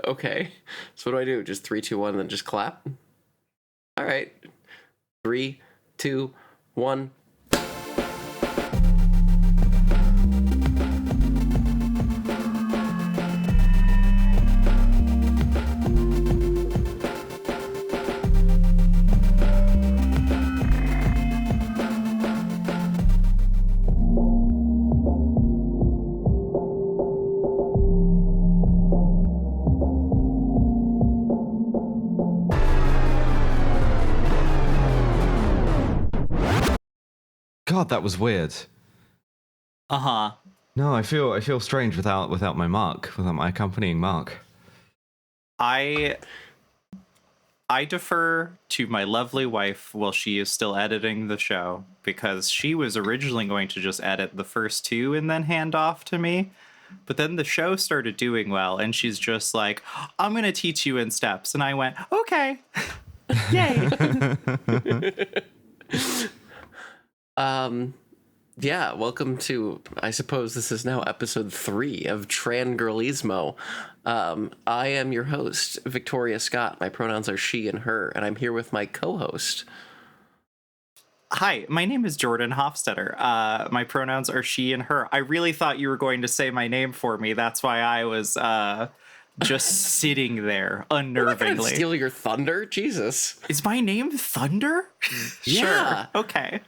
Okay. So what do? Just 3, 2, 1, then just clap? All right. 3, 2, 1. God, that was weird. Uh-huh. No, I feel strange without my mark, without my accompanying mark. I defer to my lovely wife while she is still editing the show, because she was originally going to just edit the first 2 and then hand off to me. But then the show started doing well, and she's just like, I'm going to teach you in steps. And I went, okay. Yay. Yeah, welcome to, I suppose this is now episode 3 of Trangirlismo. I am your host, Victoria Scott. My pronouns are she and her, and I'm here with my co-host. Hi, my name is Jordan Hofstetter. My pronouns are she and her. I really thought you were going to say my name for me. That's why I was just sitting there unnervingly. I'm not gonna steal your thunder, Jesus. Is my name Thunder? Yeah. Sure. Okay.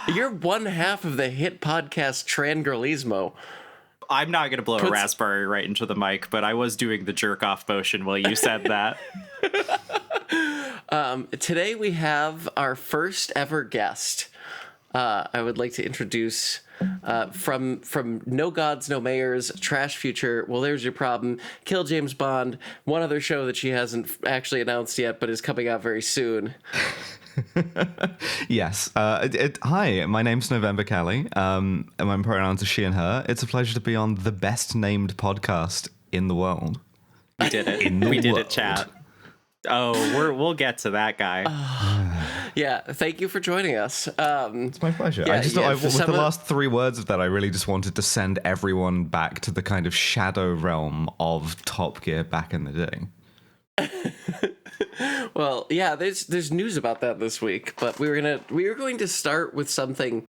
You're one half of the hit podcast Trangirlismo. I'm not going to blow a raspberry right into the mic, but I was doing the jerk off motion while you said that. Today we have our first ever guest. I would like to introduce from No Gods, No Mayors, Trash Future, Well, There's Your Problem, Kill James Bond, one other show that she hasn't actually announced yet, but is coming out very soon. Yes. Hi, my name's November Kelly. And my pronouns are she and her. It's a pleasure to be on the best named podcast in the world. We did it. We did it, chat. Oh, we'll get to that guy. Yeah, thank you for joining us. It's my pleasure. Yeah, with the last 3 words of that, I really just wanted to send everyone back to the kind of shadow realm of Top Gear back in the day. Well, yeah, there's news about that this week, but we were going to start with something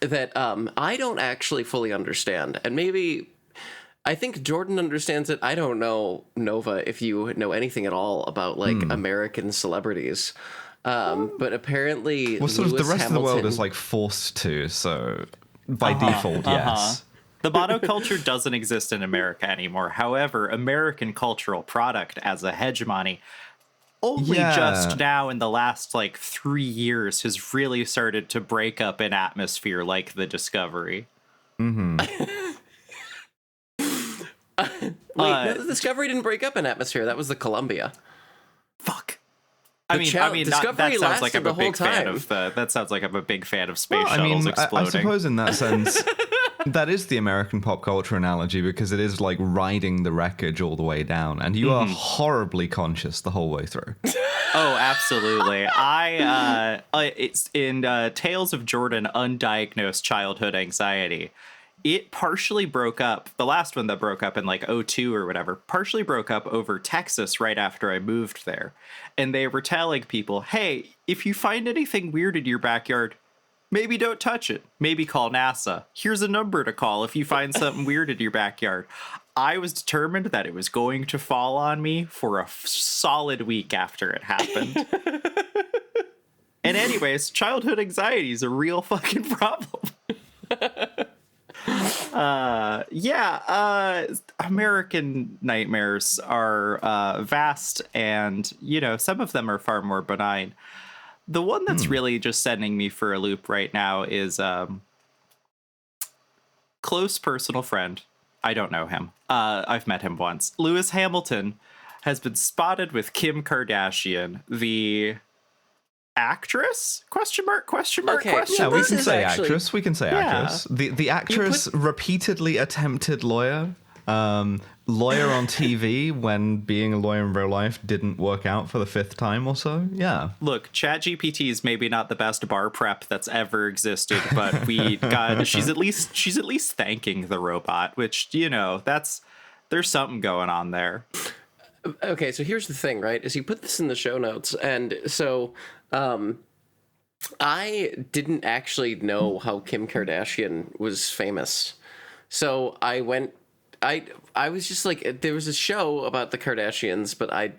that I don't actually fully understand, and maybe I think Jordan understands it. I don't know, Nova, if you know anything at all about like American celebrities, but apparently, well, sort of the rest Hamilton, of the world is like forced to, so by default, yes. The monoculture doesn't exist in America anymore. However, American cultural product as a hegemony only just now in the last like 3 years has really started to break up in atmosphere like the Discovery. Mm-hmm. Wait, no, the Discovery didn't break up in atmosphere. That was the Columbia. Fuck. Discovery that sounds like I'm a big fan time. of that sounds like I'm a big fan of space shuttles exploding. I suppose in that sense, that is the American pop culture analogy, because it is like riding the wreckage all the way down, and you are horribly conscious the whole way through. Oh, absolutely. It's in Tales of Jordan Undiagnosed Childhood Anxiety. It partially broke up, the last one that broke up in like 2002 or whatever, partially broke up over Texas right after I moved there. And they were telling people, hey, if you find anything weird in your backyard, maybe don't touch it. Maybe call NASA. Here's a number to call if you find something weird in your backyard. I was determined that it was going to fall on me for a solid week after it happened. And anyways, childhood anxiety is a real fucking problem. American nightmares are vast, and some of them are far more benign. The one that's really just sending me for a loop right now is close personal friend. I don't know him. I've met him once. Lewis Hamilton has been spotted with Kim Kardashian, the actress? Question mark? Okay, Yeah, we this can is say actually- actress. We can say actress. The actress repeatedly attempted lawyer. Lawyer on TV when being a lawyer in real life didn't work out for the 5th time or so. Yeah. Look, ChatGPT is maybe not the best bar prep that's ever existed, but she's at least thanking the robot, which, there's something going on there. Okay, so here's the thing, right? Is you put this in the show notes, and so I didn't actually know how Kim Kardashian was famous. So I was just like, there was a show about the Kardashians, but I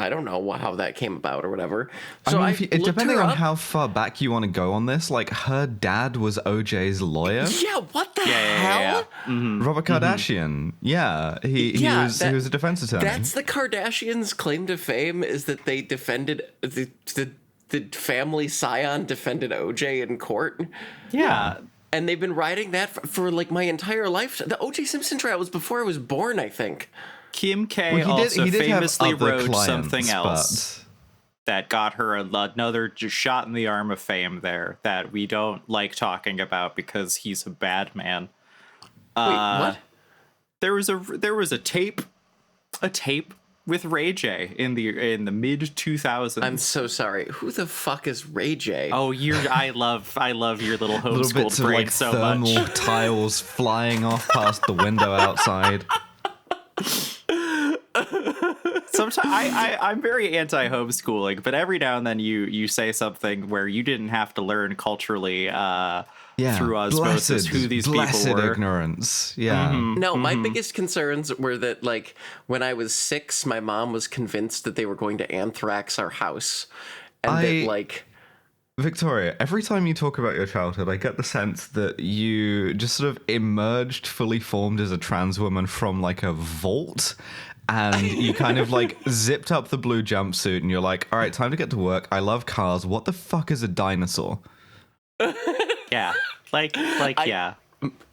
don't know how that came about or whatever. So I mean, looked depending her on up. how far back you want to go on this, like her dad was OJ's lawyer. Yeah, what the hell? Yeah. Robert Kardashian. Yeah, he was a defense attorney. That's the Kardashians' claim to fame, is that they defended the family scion defended OJ in court. Yeah. And they've been riding that for like my entire life. The O.J. Simpson trial was before I was born, I think. Kim K Well, also he did famously have other wrote clients, something else that got her another just shot in the arm of fame there that we don't like talking about because he's a bad man. Wait, what? There was a tape with Ray J in the mid 2000s. I'm so sorry. Who the fuck is Ray J? Oh, I love your little Little bits homeschooled of brain like so thermal much. tiles flying off past the window outside. Sometimes I'm very anti-homeschooling, but every now and then you say something where you didn't have to learn culturally through osmosis who these blessed people were. ignorance. Yeah. No, my biggest concerns were that, like, when I was 6, my mom was convinced that they were going to anthrax our house. And that, like... Victoria, every time you talk about your childhood, I get the sense that you just sort of emerged fully formed as a trans woman from like a vault, and you kind of like zipped up the blue jumpsuit and you're like, all right, time to get to work. I love cars. What the fuck is a dinosaur? Yeah. Yeah.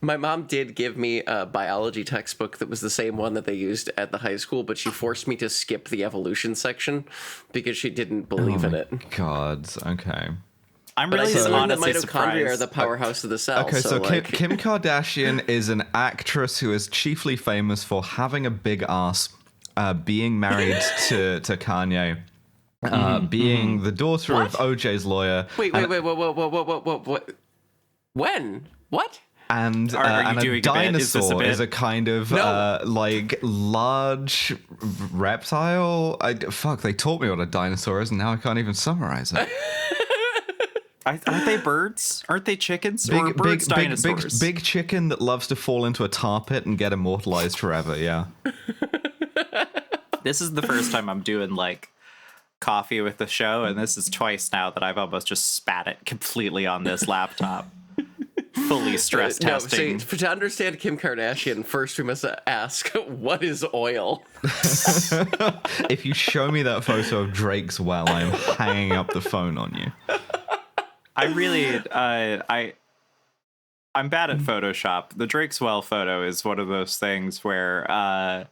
My mom did give me a biology textbook that was the same one that they used at the high school, but she forced me to skip the evolution section because she didn't believe in it. God, okay. I'm But I really did learn that honestly mitochondria are surprised. the powerhouse of the cell. Okay, so like, Kim Kardashian is an actress who is chiefly famous for having a big ass, being married to Kanye, being the daughter of OJ's lawyer. Wait, what? When? What? And, Are you and doing a a bit? Is this a dinosaur bit? is a kind of No. like large reptile. Fuck, they taught me what a dinosaur is, and now I can't even summarize it. Aren't they birds? Aren't they chickens? Or are birds dinosaurs? Big chicken that loves to fall into a tar pit and get immortalized forever. Yeah. This is the first time I'm doing like coffee with the show, and this is twice now that I've almost just spat it completely on this laptop. Fully stress testing. No, to understand Kim Kardashian, first we must ask, what is oil? If you show me that photo of Drake's well, I'm hanging up the phone on you. I really, I'm bad at Photoshop. The Drake's well photo is one of those things where,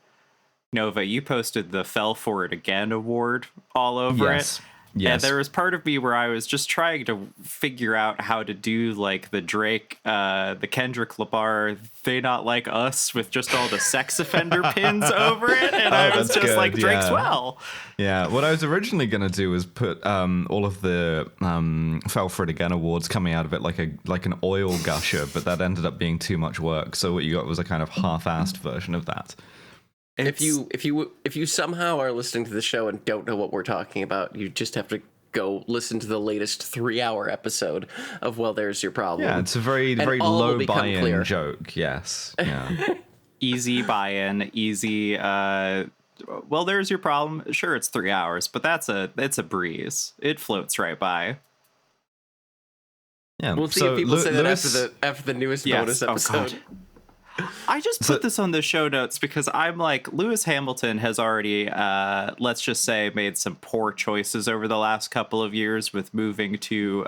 Nova, you posted the Fell For It Again award all over it. Yes. And there was part of me where I was just trying to figure out how to do like the Drake, the Kendrick Lamar, They Not Like Us with just all the sex offender pins over it. And I was that's just good, like, Drake's yeah. well. Yeah, what I was originally going to do was put all of the Fell For It Again awards coming out of it like an oil gusher, but that ended up being too much work. So what you got was a kind of half-assed version of that. If you somehow are listening to the show and don't know what we're talking about, you just have to go listen to the latest 3-hour episode of Well, There's Your Problem. Yeah, it's a very all will low become buy-in clear. joke. Yes. Yeah. Easy buy-in, easy, well, there's your problem. Sure, it's 3 hours, but it's a breeze. It floats right by. Yeah. We'll see so if people say that Lewis, after the newest Yes. bonus Oh, episode. God. I just put this on the show notes because I'm like, Lewis Hamilton has already, let's just say, made some poor choices over the last couple of years with moving to,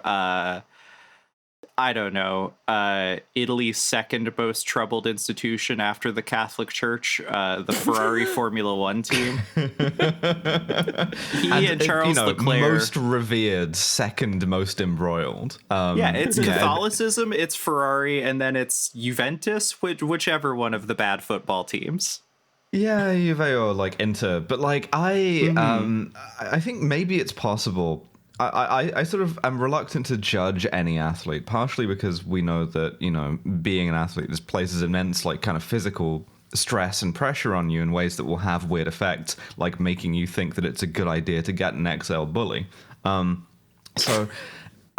I don't know, Italy's second most troubled institution after the Catholic Church, the Ferrari Formula One team. He and Charles Leclerc. most revered, second most embroiled. Yeah, it's Catholicism, it's Ferrari, and then it's Juventus, whichever one of the bad football teams. Yeah, Juve or like Inter, but like I think maybe it's possible. I sort of am reluctant to judge any athlete, partially because we know that, being an athlete, this places immense like kind of physical stress and pressure on you in ways that will have weird effects, like making you think that it's a good idea to get an XL bully. So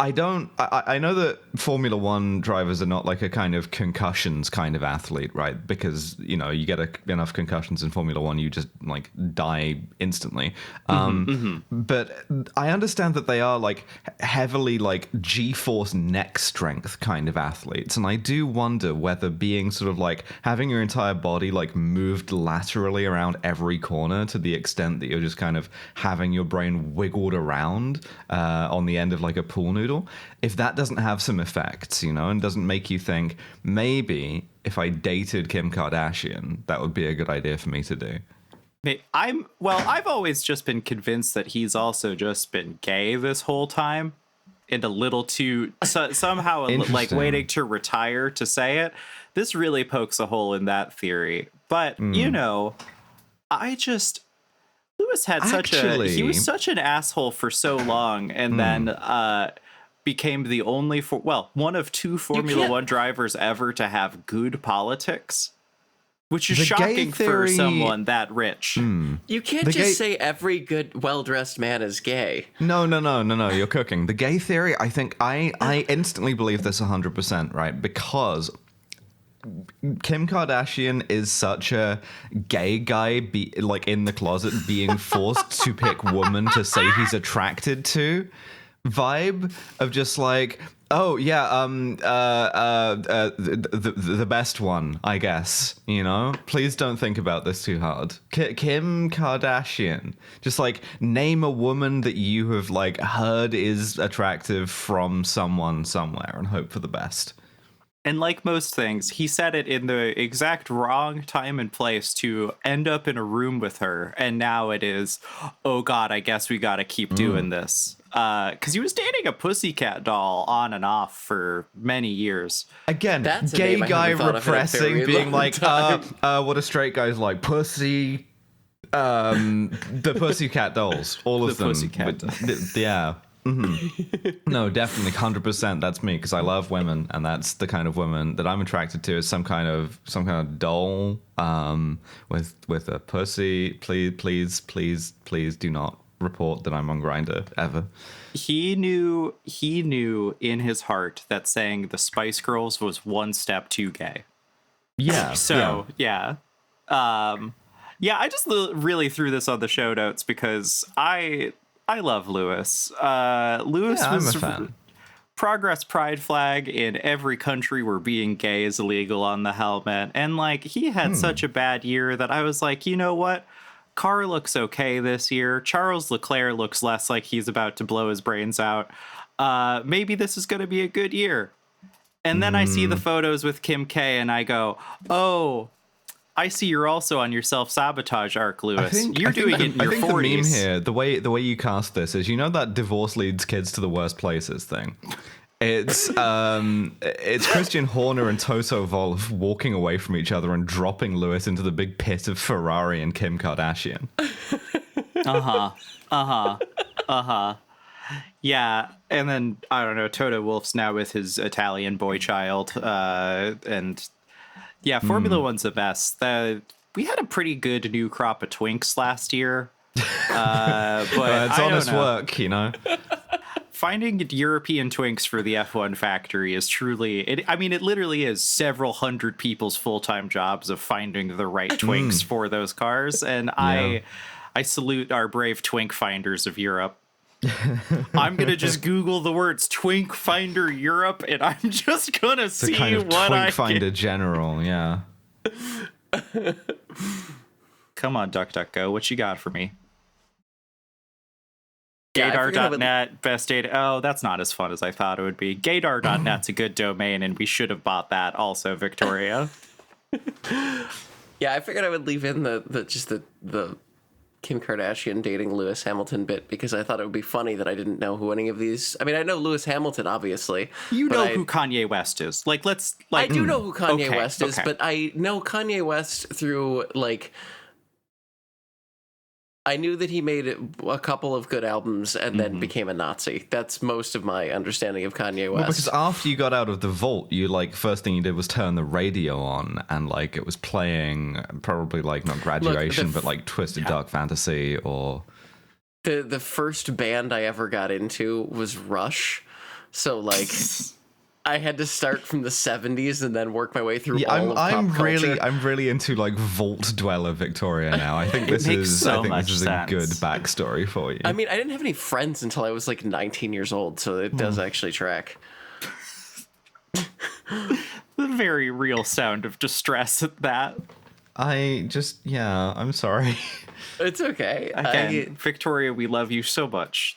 I know that Formula One drivers are not like a kind of concussions kind of athlete, right? Because, you know, you get enough concussions in Formula One, you just like die instantly. But I understand that they are like heavily like G-force neck strength kind of athletes. And I do wonder whether being sort of like having your entire body like moved laterally around every corner to the extent that you're just kind of having your brain wiggled around on the end of like a pool noodle. If that doesn't have some effects, you know, and doesn't make you think, maybe if I dated Kim Kardashian, that would be a good idea for me to do. I've always just been convinced that he's also just been gay this whole time, and a little too somehow like waiting to retire to say it. This really pokes a hole in that theory. But you know, Lewis had he was such an asshole for so long, and then became the only one of two Formula One drivers ever to have good politics, which is shocking for someone that rich. You can't just say every good, well-dressed man is gay. No, you're cooking. The gay theory, I think I instantly believe this 100%, right? Because Kim Kardashian is such a gay guy, like in the closet, being forced to pick woman to say he's attracted to vibe of just like, oh yeah, the best one, I guess, you know. Please don't think about this too hard. Kim Kardashian, just like name a woman that you have like heard is attractive from someone somewhere and hope for the best. And like most things, he said it in the exact wrong time and place to end up in a room with her. And now it is, oh God, I guess we got to keep doing this. Because he was dating a pussycat doll on and off for many years. Again, That's gay guy repressing, being like, what a straight guy's like, pussy. The pussycat dolls, all of them. Pussycat dolls. Yeah. No, definitely 100%. That's me, because I love women, and that's the kind of woman that I'm attracted to. Is some kind of doll with a pussy. Please do not report that I'm on Grindr ever. He knew in his heart that saying the Spice Girls was one step too gay. Yeah. So yeah. I just really threw this on the show notes because I love Lewis. Lewis was I'm a fan. Progress pride flag in every country where being gay is illegal on the helmet. And like, he had such a bad year that I was like, you know what? Carr looks okay this year. Charles Leclerc looks less like he's about to blow his brains out. Maybe this is going to be a good year. And then I see the photos with Kim K and I go, oh, I see you're also on your self-sabotage arc, Lewis. You're doing it in your 40s. I think the meme here, the way you cast this is, you know that divorce leads kids to the worst places thing? It's Christian Horner and Toto Wolff walking away from each other and dropping Lewis into the big pit of Ferrari and Kim Kardashian. Yeah, and then, I don't know, Toto Wolff's now with his Italian boy child, and... Yeah, Formula One's the best. We had a pretty good new crop of twinks last year. But it's honest work, you know? Finding European twinks for the F1 factory is truly... it literally is several hundred people's full-time jobs of finding the right twinks for those cars. And I salute our brave twink finders of Europe. I'm gonna just Google the words Twink Finder Europe, and I'm just gonna see kind of what Twink I Finder get. General, yeah. Come on, DuckDuckGo, what you got for me? Yeah, Gaydar.net, best data. Oh, that's not as fun as I thought it would be. Gaydar.net's a good domain, and we should have bought that also, Victoria. Yeah, I figured I would leave in the Kim Kardashian dating Lewis Hamilton bit because I thought it would be funny that I didn't know who any of these... I mean, I know Lewis Hamilton, obviously. You know who Kanye West is. I do know who Kanye West is, okay. but I know Kanye West through, like... I knew that he made a couple of good albums and then became a Nazi. That's most of my understanding of Kanye West. Well, because after you got out of the vault, you like first thing you did was turn the radio on, and like it was playing probably like not Graduation, but like Twisted Dark Fantasy or the first band I ever got into was Rush. So like I had to start from the 70s and then work my way through all of pop culture. I'm really into like Vault Dweller Victoria now. I think this is a good backstory for you. I mean, I didn't have any friends until I was like 19 years old, so it does actually track. The very real sound of distress at that. I'm sorry. It's okay. Again, Victoria, we love you so much.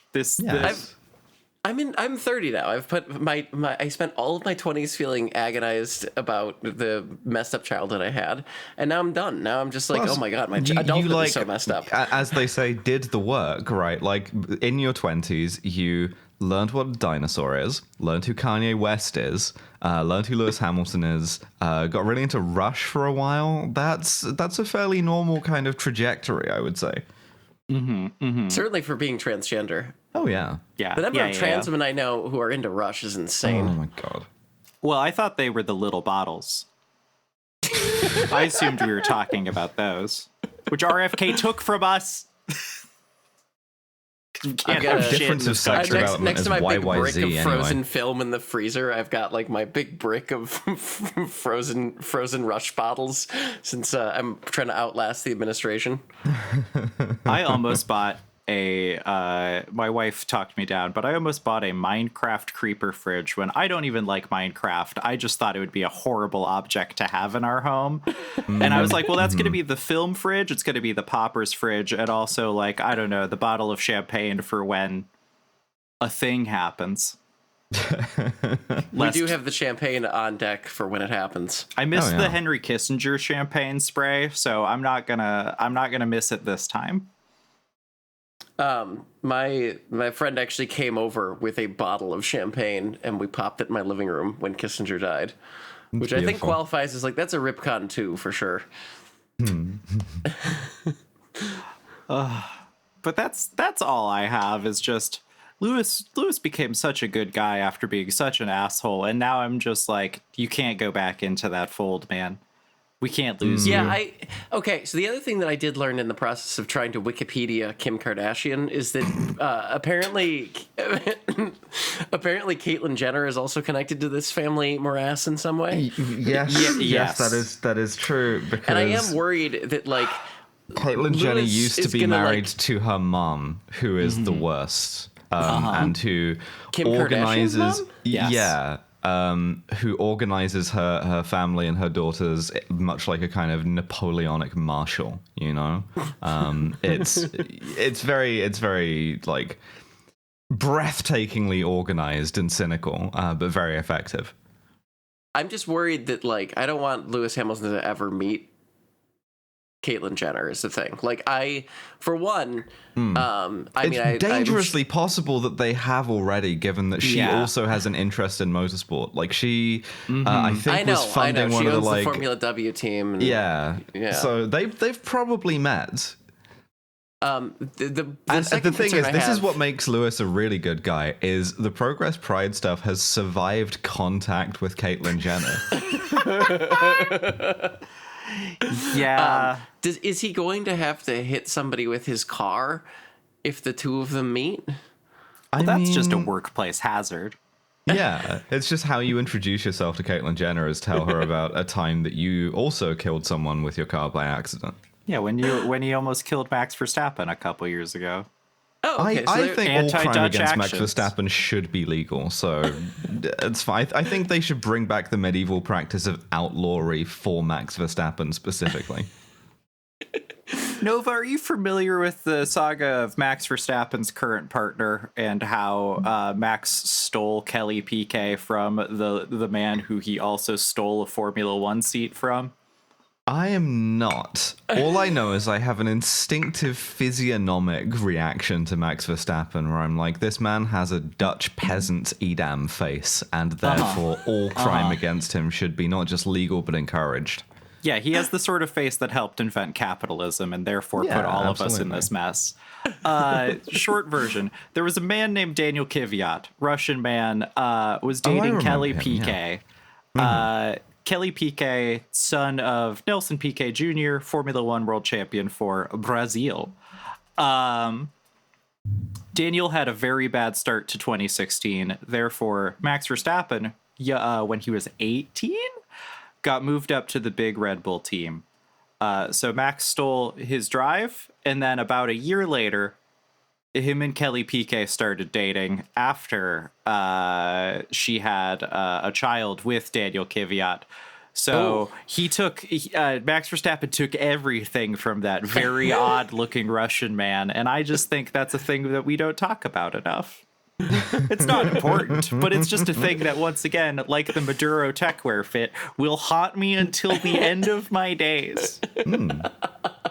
I'm 30 now. I've put I spent all of my 20s feeling agonized about the messed up childhood I had, and now I'm done. Now I'm just like, oh my god, my adulthood is so messed up. As they say, did the work, right? Like in your 20s, you learned what a dinosaur is, learned who Kanye West is, learned who Lewis Hamilton is, got really into Rush for a while. That's a fairly normal kind of trajectory, I would say. Certainly for being transgender. Oh yeah. The number of trans women I know who are into Rush is insane. Oh my god. Well, I thought they were the little bottles. I assumed we were talking about those, which RFK took from us. We can't have difference of sex development next to my big brick of YYZ frozen film in the freezer, I've got like my big brick of frozen Rush bottles since I'm trying to outlast the administration. I almost bought my wife talked me down, but I almost bought a Minecraft creeper fridge when I don't even like Minecraft. I just thought it would be a horrible object to have in our home. And I was like, well, that's going to be the film fridge. It's going to be the poppers fridge. And also like, I don't know, the bottle of champagne for when a thing happens. We do have the champagne on deck for when it happens. I missed the Henry Kissinger champagne spray, so I'm not gonna miss it this time. My friend actually came over with a bottle of champagne and we popped it in my living room when Kissinger died, which I think qualifies as like, that's a Ripcon 2 for sure. But that's all I have is just Lewis became such a good guy after being such an asshole, and now I'm just like, you can't go back into that fold, man. We can't lose you. Yeah, okay, so the other thing that I did learn in the process of trying to Wikipedia Kim Kardashian is that apparently Caitlyn Jenner is also connected to this family morass in some way. Yes, that is true. Because and I am worried that like Caitlyn Jenner used to be married to her mom, who is the worst, and who Kim organizes. Kardashian's mom? Yeah. Who organizes her family and her daughters much like a kind of Napoleonic marshal, you know? It's very like breathtakingly organized and cynical, but very effective. I'm just worried that like I don't want Lewis Hamilton to ever meet Caitlyn Jenner is the thing. Like it's dangerously possible that they have already, given that she also has an interest in motorsport. Like she, I think, was funding one of the Formula W team. And, yeah. So they've probably met. The thing is, this is what makes Lewis a really good guy. Is the Progress Pride stuff has survived contact with Caitlyn Jenner. Yeah. Is he going to have to hit somebody with his car if the two of them meet? Well, that's just a workplace hazard. Yeah, it's just how you introduce yourself to Caitlyn Jenner is tell her about a time that you also killed someone with your car by accident. Yeah, when you almost killed Max Verstappen a couple years ago. Oh, okay. I think all crime against Max Verstappen should be legal, so it's fine. I think they should bring back the medieval practice of outlawry for Max Verstappen specifically. Nova, are you familiar with the saga of Max Verstappen's current partner and how Max stole Kelly Piquet from the man who he also stole a Formula One seat from? I am not. All I know is I have an instinctive physiognomic reaction to Max Verstappen where I'm like, this man has a Dutch peasant's Edam face, and therefore all crime against him should be not just legal but encouraged. Yeah, he has the sort of face that helped invent capitalism and therefore put all of us in this mess. Short version. There was a man named Daniel Kvyat, Russian man, was dating Kelly Piquet. Yeah. Kelly Piquet, son of Nelson Piquet Jr., Formula One world champion for Brazil. Daniel had a very bad start to 2016. Therefore, Max Verstappen, when he was 18, got moved up to the big Red Bull team. So Max stole his drive, and then about a year later, him and Kelly Piquet started dating after she had a child with Daniel Kvyat. So Max Verstappen took everything from that very odd-looking Russian man, and I just think that's a thing that we don't talk about enough. It's not important, but it's just a thing that, once again, like the Maduro techwear fit, will haunt me until the end of my days.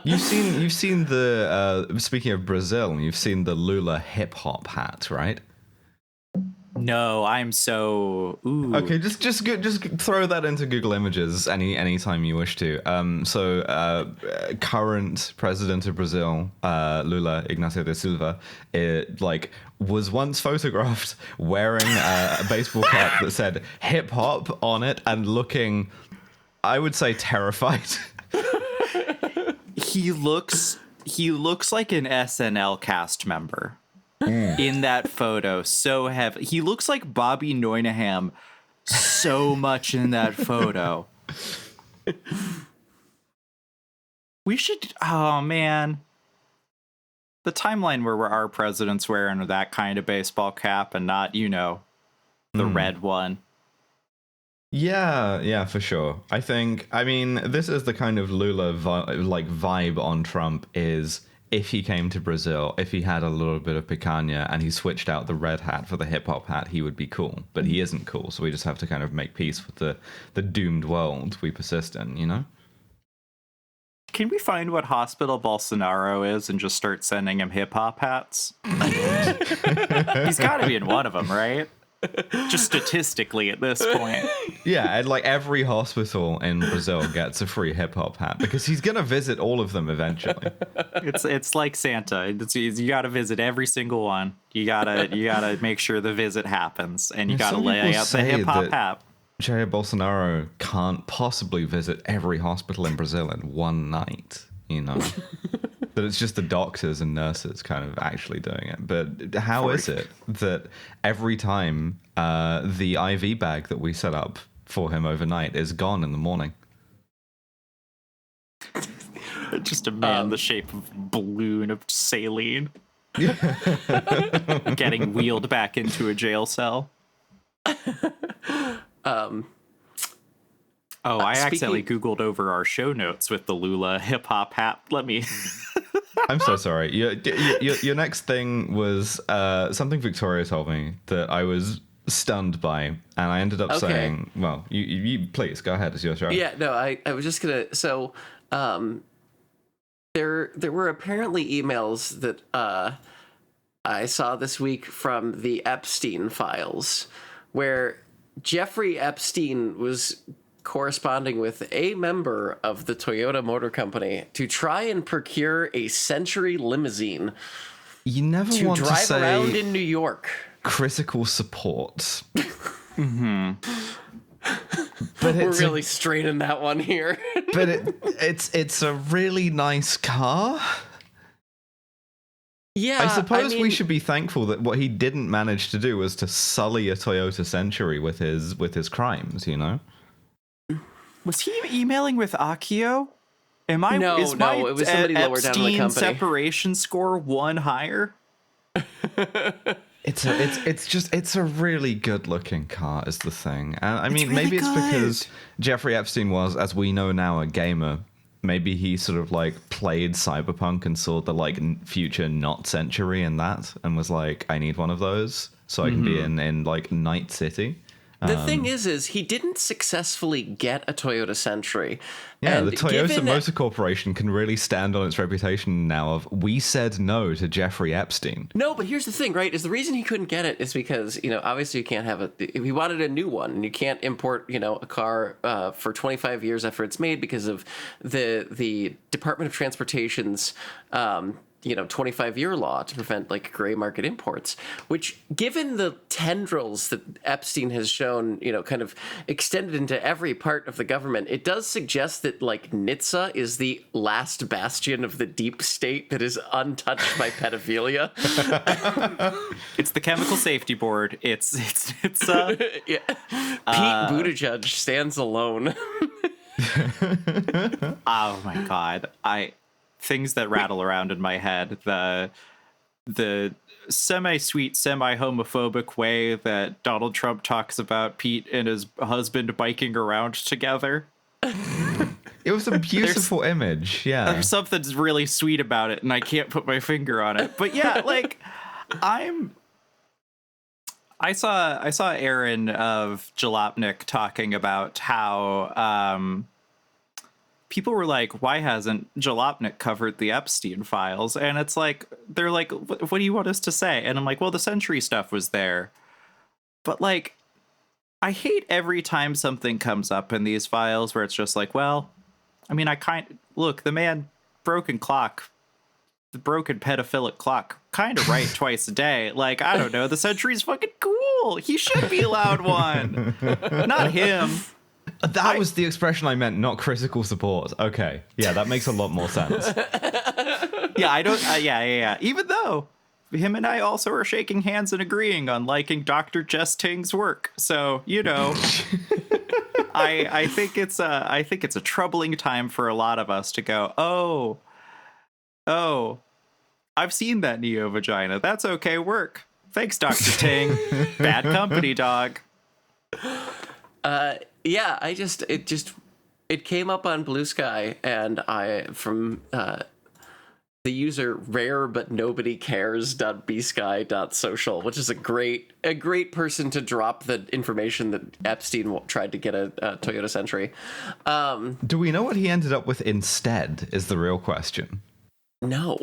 You've seen the speaking of Brazil, you've seen the Lula hip hop hat, right? No, I'm so ooh. Okay, just throw that into Google Images anytime you wish to. Current president of Brazil, Lula Ignacio da Silva, was once photographed wearing a baseball cap that said hip hop on it and looking, I would say, terrified. He looks like an SNL cast member. In that photo, so heavy. He looks like Bobby Moynihan so much in that photo. We should, oh man. The timeline where our president's wearing that kind of baseball cap and not, the red one. Yeah, for sure. I mean, this is the kind of Lula vibe on Trump is, if he came to Brazil, if he had a little bit of picanha and he switched out the red hat for the hip-hop hat, he would be cool. But he isn't cool, so we just have to kind of make peace with the doomed world we persist in, you know? Can we find what hospital Bolsonaro is and just start sending him hip-hop hats? He's got to be in one of them, right? Just statistically at this point. Yeah, and every hospital in Brazil gets a free hip hop hat because he's gonna visit all of them eventually. It's like Santa. You gotta visit every single one. You gotta make sure the visit happens, and you gotta lay out the hip hop hat. Jair Bolsonaro can't possibly visit every hospital in Brazil in one night, That it's just the doctors and nurses kind of actually doing it. But how is it that every time the IV bag that we set up for him overnight is gone in the morning? Just a man the shape of a balloon of saline. Getting wheeled back into a jail cell. I accidentally Googled over our show notes with the Lula hip hop hat. Let me. I'm so sorry. Your next thing was something Victoria told me that I was stunned by, and I ended up saying, "Well, you please go ahead. It's your show." Yeah, no, I was just gonna. So, there were apparently emails that I saw this week from the Epstein files, where Jeffrey Epstein was corresponding with a member of the Toyota Motor Company to try and procure a Century limousine. You never to want to drive say around in New York. Critical support. Mm-hmm. But we're really straining that one here. But it's a really nice car. Yeah, I suppose we should be thankful that what he didn't manage to do was to sully a Toyota Century with his crimes, Was he emailing with Akio? No, it was somebody lower down in the company. Separation score 1 higher? It's a really good looking car is the thing. I mean, really maybe it's good. because Jeffrey Epstein was, as we know now, a gamer. Maybe he sort of played Cyberpunk and saw the future not Century in that and was like, I need one of those so I can be in Night City. The thing is he didn't successfully get a Toyota Century. Yeah, And the Toyota given- Motor Corporation can really stand on its reputation now of, we said no to Jeffrey Epstein. No, but here's the thing, right? Is the reason he couldn't get it is because, obviously you can't have he wanted a new one, and you can't import, a car for 25 years after it's made because of the Department of Transportation's 25-year law to prevent like gray market imports, which, given the tendrils that Epstein has shown, kind of extended into every part of the government, it does suggest that like NHTSA is the last bastion of the deep state that is untouched by pedophilia. It's the Chemical Safety Board. It's Yeah. Pete Buttigieg stands alone. Oh my God. Things that rattle around in my head. The semi-sweet, semi-homophobic way that Donald Trump talks about Pete and his husband biking around together. It was a beautiful image, yeah. There's something really sweet about it, and I can't put my finger on it. But yeah, like I saw Aaron of Jalopnik talking about how people were like, why hasn't Jalopnik covered the Epstein files? And it's like, they're like, what do you want us to say? And I'm like, well, the Century stuff was there. But like, I hate every time something comes up in these files where it's just like, well, I mean, look, the man, broken pedophilic clock, kind of right twice a day. Like, I don't know, the Century's fucking cool. He should be allowed one. Not him. That was the expression I meant, not critical support. Okay. Yeah, that makes a lot more sense. Yeah. Even though him and I also are shaking hands and agreeing on liking Dr. Jess Ting's work. So, I think it's a troubling time for a lot of us to go, oh, I've seen that neo vagina. That's okay work. Thanks, Dr. Ting. Bad company, dog. Yeah, it came up on Blue Sky, and from the user rare but nobody cares.bsky.social, which is a great person to drop the information that Epstein tried to get a Toyota Century. Do we know what he ended up with instead is the real question. No.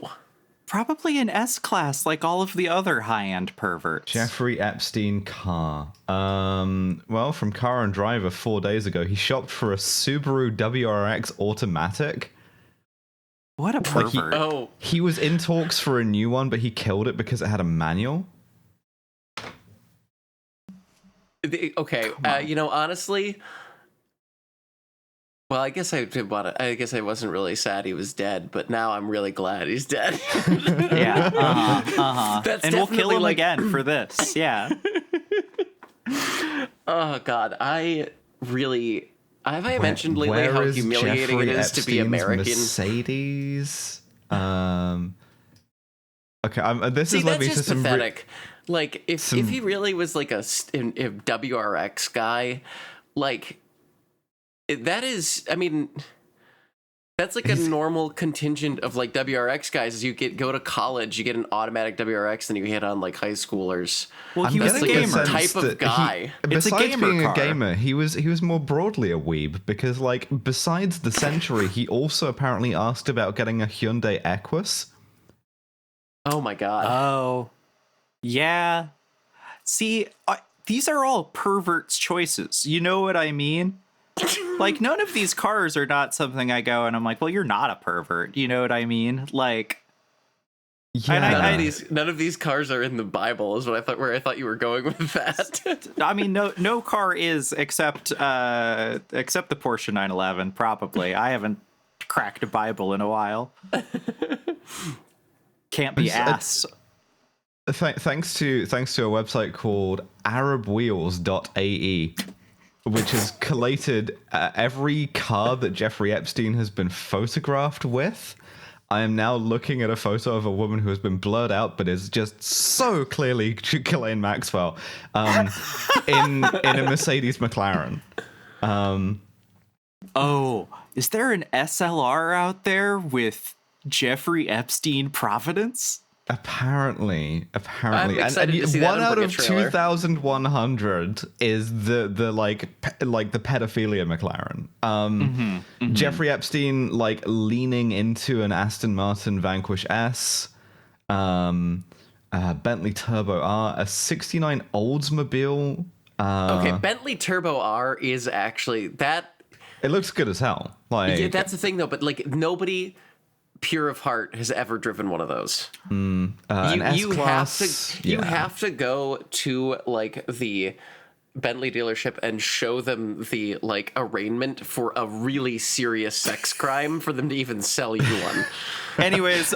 Probably an S-Class, like all of the other high-end perverts. Jeffrey Epstein car. Well, from Car and Driver 4 days ago, he shopped for a Subaru WRX automatic. What a pervert. He was in talks for a new one, but he killed it because it had a manual. Okay, honestly... Well, I guess I wasn't really sad he was dead, but now I'm really glad he's dead. Yeah, That's and we'll kill him like... again for this. Yeah. Oh God, have I mentioned lately how humiliating Jeffrey it is to be Epstein's American? Mercedes. Okay, this is that's like just pathetic. Like if he really was like a WRX guy, like. That is, I mean, that's like a normal contingent of like WRX guys. Is you go to college, you get an automatic WRX, and you hit on like high schoolers. Well, he was a gamer type of guy. Besides being a gamer, he was more broadly a weeb because, like, besides the Century, he also apparently asked about getting a Hyundai Equus. Oh my God. Oh, yeah. See, these are all perverts' choices. You know what I mean? Like, none of these cars are not something I go and I'm like, well, you're not a pervert. You know what I mean? Like, yeah. None of these cars are in the Bible is where I thought you were going with that. I mean, no car is except the Porsche 911, probably. I haven't cracked a Bible in a while. Can't be asked. Thanks to a website called arabwheels.ae, which has collated every car that Jeffrey Epstein has been photographed with. I am now looking at a photo of a woman who has been blurred out, but is just so clearly Ghislaine Maxwell in a Mercedes McLaren. Is there an SLR out there with Jeffrey Epstein Providence? Apparently, I'm excited to see that one and out bring a of trailer. 2,100 is the the pedophilia McLaren. Jeffrey Epstein like leaning into an Aston Martin Vanquish S, Bentley Turbo R, a '69 Oldsmobile. Okay, Bentley Turbo R is actually that. It looks good as hell. Like Yeah, that's the thing though, but like nobody pure of heart has ever driven one of those. an You have S-Class, to have to go to like the Bentley dealership and show them the like arraignment for a really serious sex crime for them to even sell you one. Anyways,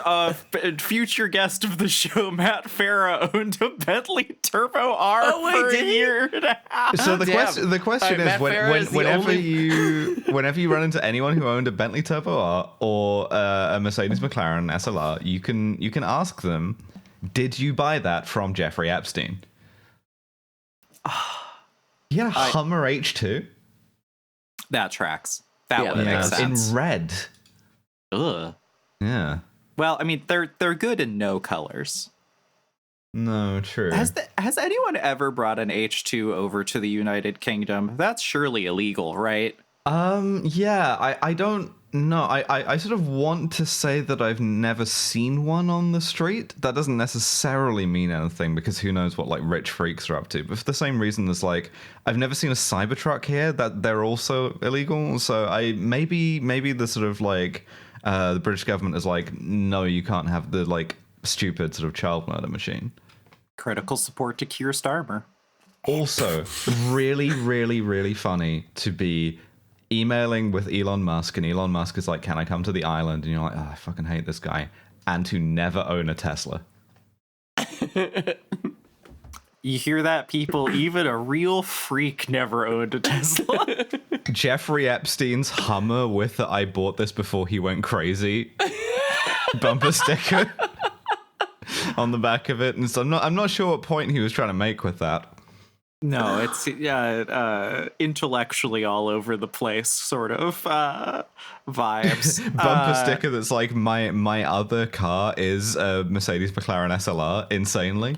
future guest of the show, Matt Farah, owned a Bentley Turbo R for a year and a half. So the Damn. question Matt is Farah is the whenever you run into anyone who owned a Bentley Turbo R or a Mercedes McLaren SLR, you can ask them, did you buy that from Jeffrey Epstein? You had a Hummer H2? That tracks. That Yeah, would that make makes sense. In red. Ugh. Yeah. Well, I mean, they're good in no colors. No, true. Has anyone ever brought an H2 over to the United Kingdom? That's surely illegal, right? Yeah, I don't know. I sort of want to say that I've never seen one on the street. That doesn't necessarily mean anything because who knows what like rich freaks are up to. But for the same reason as like I've never seen a Cybertruck here, that they're also illegal. So maybe the sort of like the British government is like, no, you can't have the like stupid sort of child murder machine. Critical support to Keir Starmer. Also, really, really, really funny to be emailing with Elon Musk, and Elon Musk is like, can I come to the island? And you're like, oh, I fucking hate this guy. And to never own a Tesla. You hear that, people? Even a real freak never owned a Tesla. Jeffrey Epstein's Hummer with the I bought this before he went crazy bumper sticker on the back of it. And so I'm not sure what point he was trying to make with that. No, it's intellectually all over the place sort of vibes. Bumper sticker that's like my other car is a Mercedes McLaren SLR, insanely.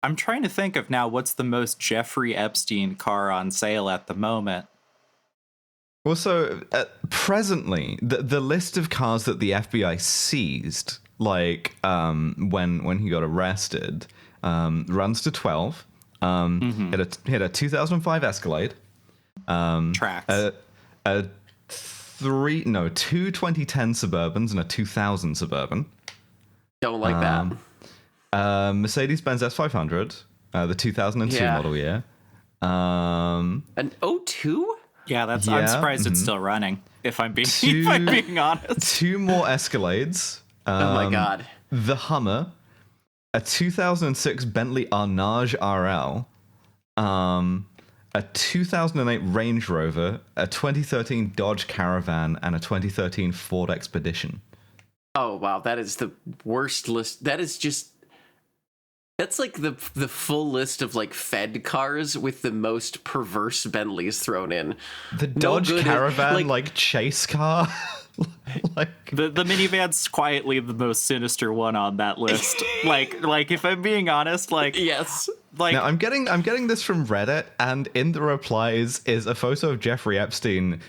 I'm trying to think of now what's the most Jeffrey Epstein car on sale at the moment. Also, presently, the list of cars that the FBI seized, like when he got arrested, runs to 12. Hit a 2005 Escalade. Tracks. Two 2010 Suburbans and a 2000 Suburban. Don't like that. Mercedes-Benz S500, the 2002 model year. An O2? Yeah, I'm Yeah, surprised it's still running. If I'm being honest. 2 more Escalades. Oh my god. The Hummer, a 2006 Bentley Arnage RL, a 2008 Range Rover, a 2013 Dodge Caravan, and a 2013 Ford Expedition. Oh wow, that is the worst list. That's like the full list of like Fed cars with the most perverse Bentleys thrown in. The Dodge Caravan, like chase car. Like the minivan's quietly the most sinister one on that list. like if I'm being honest, like yes. Like now I'm getting this from Reddit, and in the replies is a photo of Jeffrey Epstein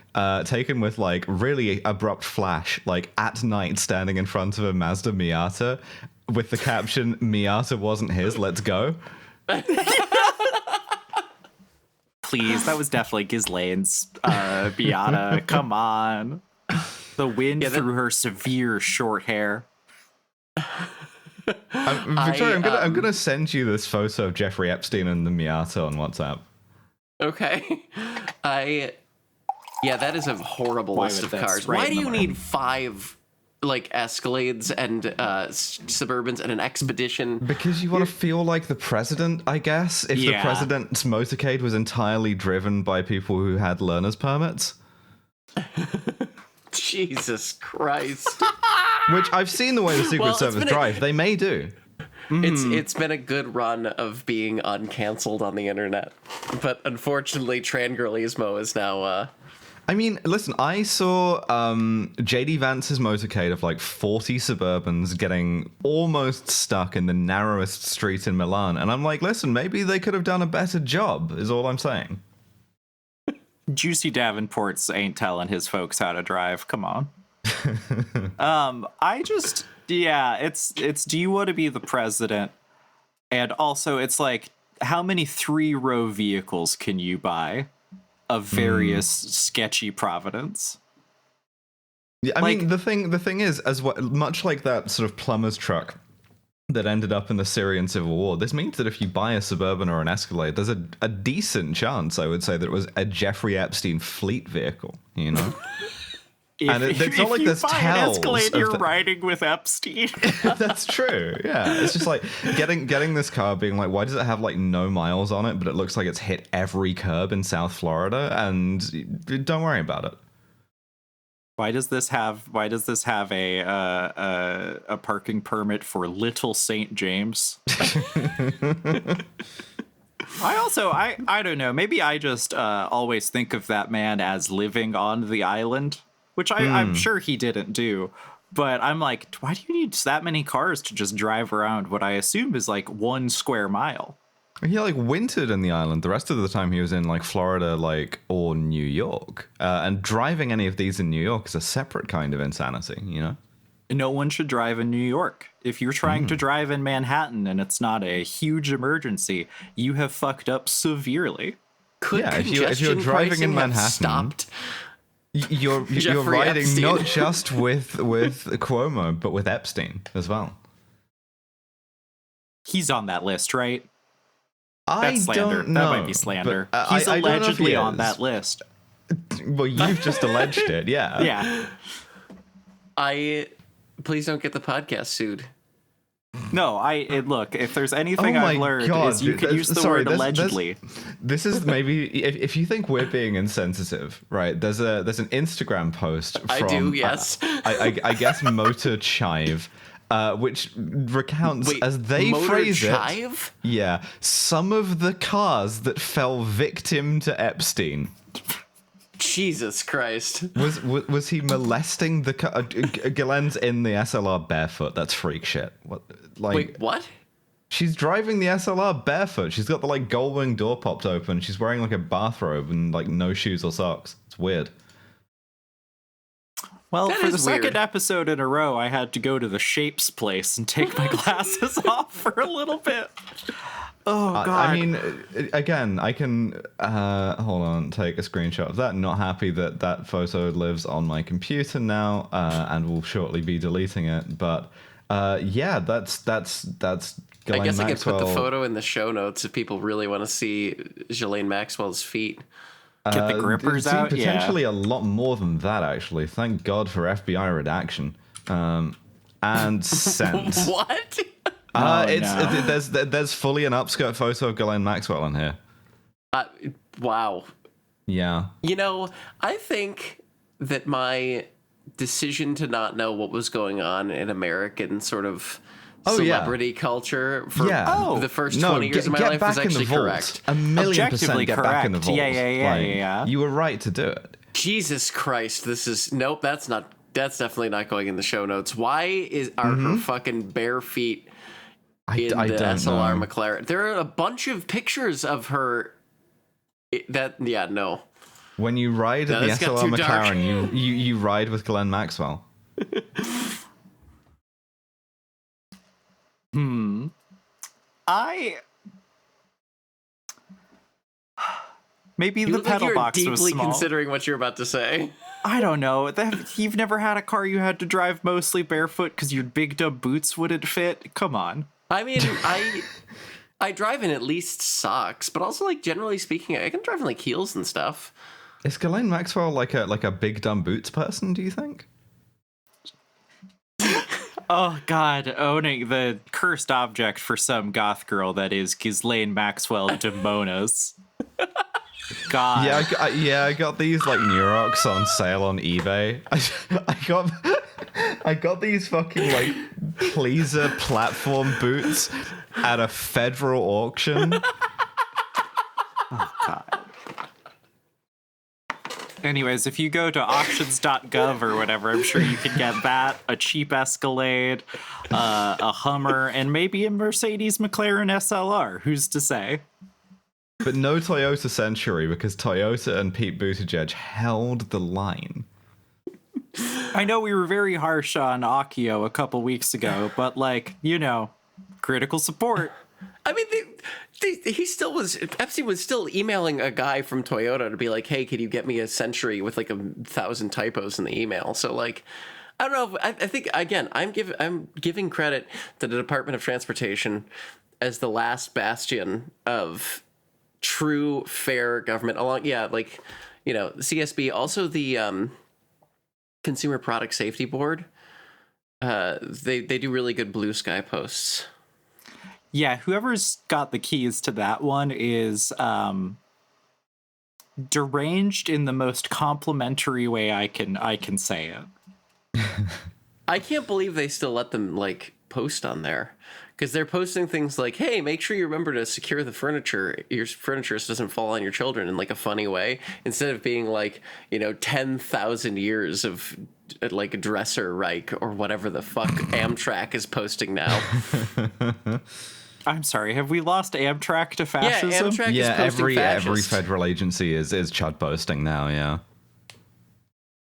taken with like really abrupt flash, like at night standing in front of a Mazda Miata with the caption, Miata wasn't his, let's go. Please, that was definitely Ghislaine's Miata. Come on. The wind through her severe short hair. Victoria, I'm gonna send you this photo of Jeffrey Epstein and the Miata on WhatsApp. Okay. That is a horrible list of cars. Right Why do you need 5 like Escalades and Suburbans and an Expedition? Because you want to feel like the president, I guess. If the president's motorcade was entirely driven by people who had learner's permits. Jesus Christ. Which I've seen the way the Secret Service drive. They may do. It's been a good run of being uncancelled on the internet. But unfortunately, Trangirlismo is now I mean, listen, I saw JD Vance's motorcade of like 40 Suburbans getting almost stuck in the narrowest street in Milan. And I'm like, listen, maybe they could have done a better job, is all I'm saying. Juicy Davenports ain't telling his folks how to drive. Come on. It's do you want to be the president? And also it's like, how many 3-row vehicles can you buy of various sketchy provenance? Yeah, I mean, the thing is, as well, much like that sort of plumber's truck that ended up in the Syrian civil war, this means that if you buy a Suburban or an Escalade, there's a decent chance, I would say, that it was a Jeffrey Epstein fleet vehicle, you know? It's not like there's tells. Escalade, you're riding with Epstein. That's true. Yeah, it's just like getting this car, being like, why does it have like no miles on it, but it looks like it's hit every curb in South Florida, and don't worry about it. Why does this have a parking permit for Little St. James? I don't know. Maybe I just always think of that man as living on the island, which I'm sure he didn't do. But I'm like, why do you need that many cars to just drive around what I assume is like 1 square mile? He like wintered in the island. The rest of the time he was in like Florida, or New York. And driving any of these in New York is a separate kind of insanity, you know? No one should drive in New York. If you're trying to drive in Manhattan and it's not a huge emergency, you have fucked up severely. If you're driving in Manhattan, stopped. You're riding Epstein. Not just with Cuomo, but with Epstein as well. He's on that list, right? That's slander. That might be slander. He's allegedly on that list. Well, you've just alleged it, yeah. Yeah. Please don't get the podcast sued. No, look, if there's anything I've learned is you can use the word allegedly. This is maybe, if you think we're being insensitive, right, there's an Instagram post from... I do, yes. I guess Motor Chive, which recounts, as they phrase Chive? it... Yeah, some of the cars that fell victim to Epstein. Jesus Christ. Was he molesting the car? Ghislaine's in the SLR barefoot. That's freak shit. Wait, what? She's driving the SLR barefoot. She's got the like gull-wing door popped open. She's wearing like a bathrobe and like no shoes or socks. It's weird. Well, for the second episode in a row, I had to go to the Shapes place and take my glasses off for a little bit. Oh, God. I mean, again, I can, hold on, take a screenshot of that. Not happy that photo lives on my computer now, and will shortly be deleting it. But, yeah, that's Ghislaine I guess Maxwell. I could put the photo in the show notes if people really want to see Ghislaine Maxwell's feet. Get the grippers out? Potentially a lot more than that, actually. Thank God for FBI redaction. And sent. What? There's fully an upskirt photo of Ghislaine Maxwell in here. Wow. Yeah. You know, I think that my decision to not know what was going on in American sort of celebrity culture for the first 20 years of my life was actually correct. 1,000,000% get back in the vault. Yeah. You were right to do it. Jesus Christ, nope, that's definitely not going in the show notes. Why are her fucking bare feet in the SLR McLaren? There are a bunch of pictures of her no. When you ride in the SLR McLaren, you ride with Ghislaine Maxwell. Maybe the pedal box was small. Deeply considering what you're about to say. I don't know. You've never had a car you had to drive mostly barefoot because your big dumb boots wouldn't fit? Come on. I mean, I drive in at least socks, but also, like, generally speaking, I can drive in like heels and stuff. Is Ghislaine Maxwell like a big dumb boots person, do you think? Oh, God, owning the cursed object for some goth girl that is Ghislaine Maxwell de Monas. God. I got these like Nurox on sale on eBay. I got these fucking like pleaser platform boots at a federal auction. Oh, God. Anyways, if you go to auctions.gov or whatever, I'm sure you can get that, a cheap Escalade, a Hummer, and maybe a Mercedes McLaren SLR. Who's to say? But no Toyota Century, because Toyota and Pete Buttigieg held the line. I know we were very harsh on Akio a couple weeks ago, but critical support. I mean, Epstein was still emailing a guy from Toyota to be like, hey, can you get me a Century with like 1,000 typos in the email? So I don't know. I think, again, I'm giving credit to the Department of Transportation as the last bastion of true, fair government CSB, also the Consumer Product Safety Board. They do really good blue sky posts. Yeah, whoever's got the keys to that one is deranged in the most complimentary way I can say it. I can't believe they still let them post on there, because they're posting things like, hey, make sure you remember to secure the furniture. Your furniture doesn't fall on your children in a funny way, instead of being 10,000 years of a dresser Reich or whatever the fuck Amtrak is posting now. I'm sorry, have we lost Amtrak to fascism? Yeah, Amtrak is posting every federal agency is chud posting now, yeah.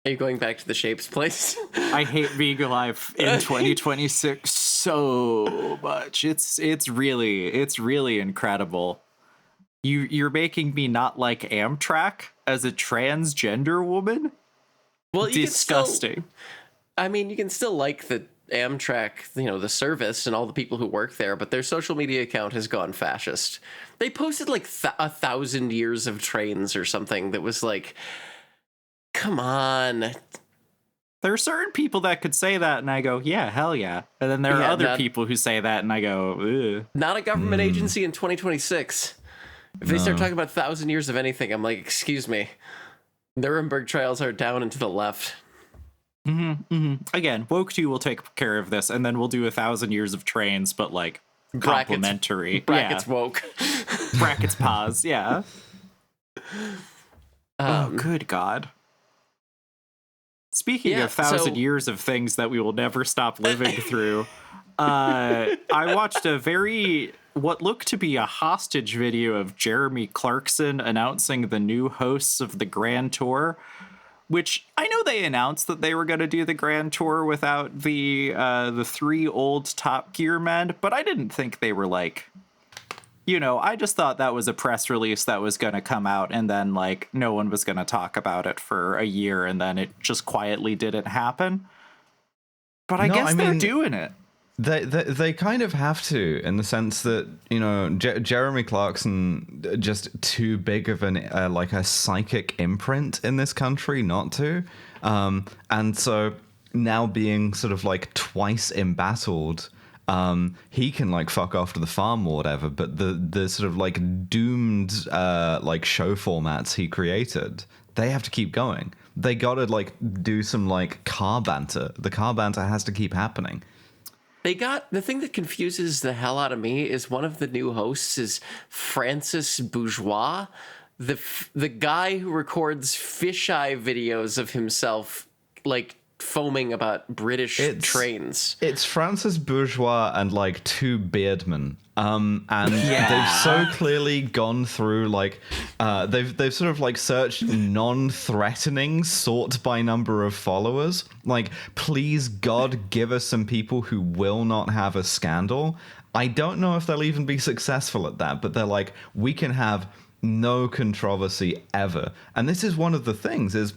Are you going back to the Shapes place? I hate being alive in 2026 so much. It's really incredible. You're making me not like Amtrak as a transgender woman? Well, disgusting. You can still like the Amtrak, the service and all the people who work there, but their social media account has gone fascist. They posted 1,000 years of trains or something that was come on. There are certain people that could say that and I go, yeah, hell yeah. And then there are other people who say that and I go, ugh. Not a government agency in 2026. If they start talking about 1,000 years of anything, I'm like, excuse me. Nuremberg trials are down and to the left. Again, Woke 2 will take care of this, and then we'll do 1,000 years of trains, but complimentary. Brackets woke. Brackets pause, yeah. Oh, good God. Speaking of 1,000 years of things that we will never stop living through, I watched what looked to be a hostage video of Jeremy Clarkson announcing the new hosts of the Grand Tour, which I know they announced that they were going to do the Grand Tour without the three old Top Gear men, but I didn't think they were I just thought that was a press release that was going to come out and then no one was going to talk about it for a year and then it just quietly didn't happen. But I guess they're doing it. They kind of have to, in the sense that, Jeremy Clarkson just too big of a psychic imprint in this country not to. And so now being sort of twice embattled, he can fuck off to the farm or whatever, but the sort of doomed show formats he created, they have to keep going. They gotta do some car banter. The car banter has to keep happening. The thing that confuses the hell out of me is one of the new hosts is Francis Bourgeois, the guy who records fisheye videos of himself foaming about British trains. It's Francis Bourgeois and two beardmen. They've so clearly gone through they've sort of searched non-threatening sort by number of followers. Please God, give us some people who will not have a scandal. I don't know if they'll even be successful at that, but they're we can have no controversy ever. And this is one of the things is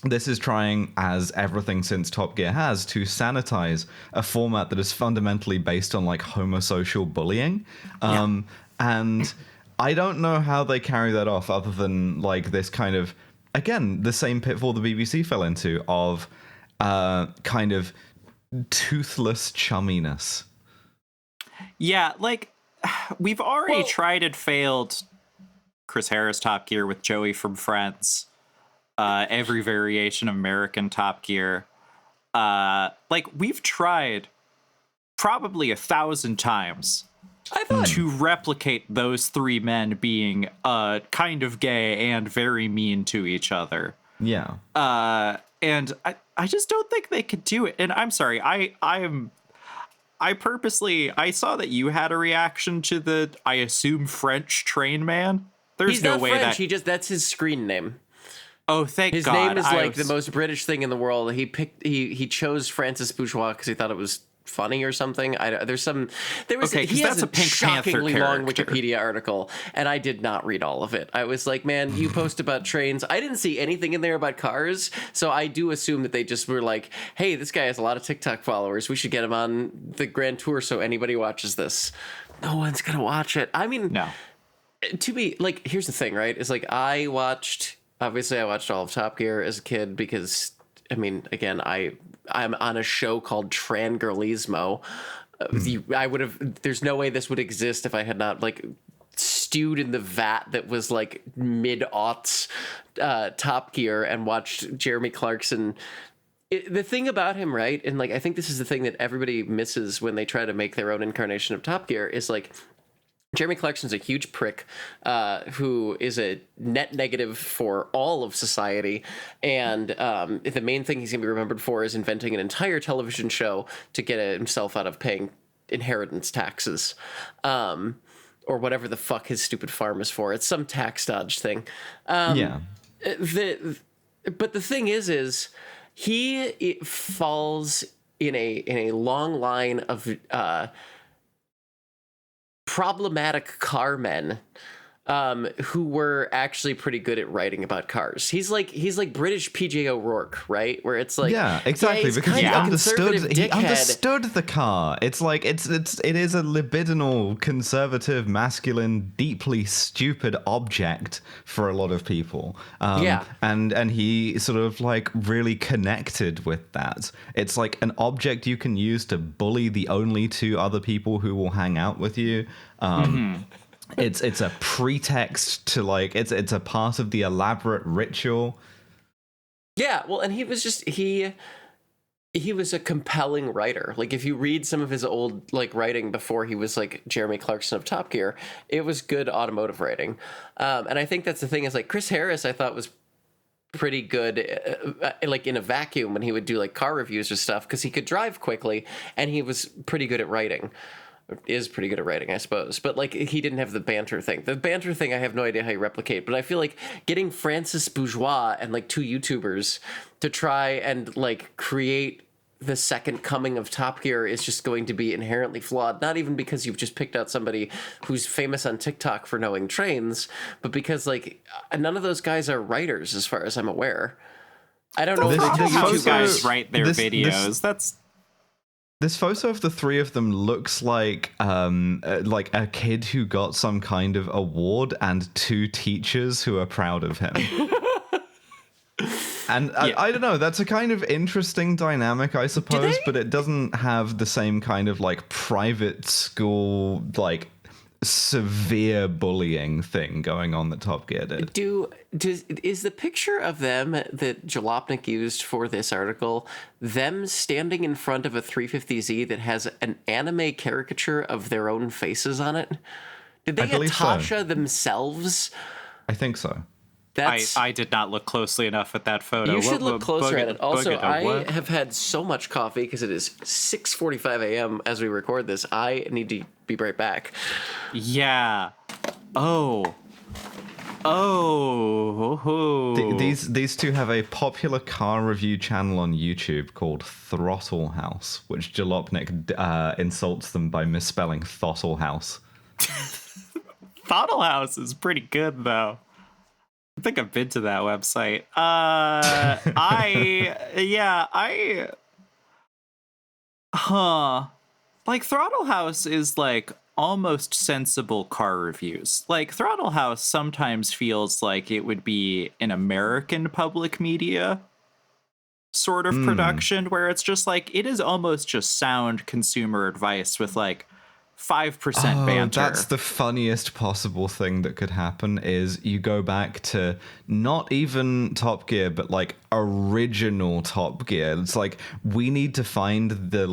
this is trying, as everything since Top Gear has, to sanitize a format that is fundamentally based on homosocial bullying. And I don't know how they carry that off other than this kind of, again, the same pitfall the BBC fell into of kind of toothless chumminess. Yeah, we've already tried and failed Chris Harris Top Gear with Joey from Friends. Every variation of American Top Gear. We've tried probably 1,000 times to replicate those three men being kind of gay and very mean to each other. Yeah. And I just don't think they could do it. And I'm sorry, I purposely, I saw that you had a reaction to the, I assume, French train man. There's He's no not way French. that That's his screen name. Oh, thank His God. name is like the most British thing in the world. He chose Francis Bourgeois because he thought it was funny or something. He has that's a a Pink shockingly Panther long character. Wikipedia article, and I did not read all of it. I was like, man, you post about trains. I didn't see anything in there about cars, so I do assume that they just were like, hey, this guy has a lot of TikTok followers. We should get him on the Grand Tour so anybody watches this. No one's gonna watch it. I mean, No. To be like, here's the thing, right? It's like I watched all of Top Gear as a kid because, I mean, again, I'm on a show called Trangirlismo. I would have. There's no way this would exist if I had not like stewed in the vat that was like mid-aughts Top Gear and watched Jeremy Clarkson. The thing about him, right? And like, I think this is the thing that everybody misses when they try to make their own incarnation of Top Gear is like, Jeremy Clarkson's a huge prick who is a net negative for all of society. And the main thing he's going to be remembered for is inventing an entire television show to get himself out of paying inheritance taxes. Or whatever the fuck his stupid farm is for. It's some tax dodge thing. Yeah. But the thing is he falls in a long line of problematic car men who were actually pretty good at writing about cars. He's like British PJ O'Rourke, right? Where it's like, yeah, exactly, he's because kind he of a understood conservative dickhead. the car. It's like it is a libidinal, conservative, masculine, deeply stupid object for a lot of people. And he sort of like really connected with that. It's like an object you can use to bully the only two other people who will hang out with you. It's a pretext to like it's a part of the elaborate ritual. Yeah, well, and he was just he was a compelling writer. Like if you read some of his old like writing before he was like Jeremy Clarkson of Top Gear, it was good automotive writing. And I think that's the thing is like Chris Harris I thought was pretty good like in a vacuum when he would do like car reviews or stuff because he could drive quickly and he was pretty good at writing. Is pretty good at writing, I suppose, but like he didn't have the banter thing. The banter thing I have no idea how you replicate, but I feel like getting Francis Bourgeois and like two YouTubers to try and like create the second coming of Top Gear is just going to be inherently flawed, not even because you've just picked out somebody who's famous on TikTok for knowing trains, but because like none of those guys are writers as far as I'm aware. I don't know if How these you guys write their videos. This photo of the three of them looks like a kid who got some kind of award and two teachers who are proud of him. And I don't know, that's a kind of interesting dynamic, I suppose, but it doesn't have the same kind of like private school, like severe bullying thing going on that Top Gear did. Is the picture of them that Jalopnik used for this article them standing in front of a 350Z that has an anime caricature of their own faces on it? Did they get Tasha themselves? I think so. I did not look closely enough at that photo. You should look closer at it. Also, I have had so much coffee because it is 6:45 a.m. as we record this. I need to be right back. Yeah. These two have a popular car review channel on YouTube called Throttle House, which Jalopnik insults them by misspelling Thottle House. Thottle House is pretty good though. I think I've been to that website. Like Throttle House is like almost sensible car reviews. Like Throttle House sometimes feels like it would be an American public media sort of production where it's just like it is almost just sound consumer advice with like 5% banter. That's the funniest possible thing that could happen is you go back to not even Top Gear, but like original Top Gear. It's like we need to find the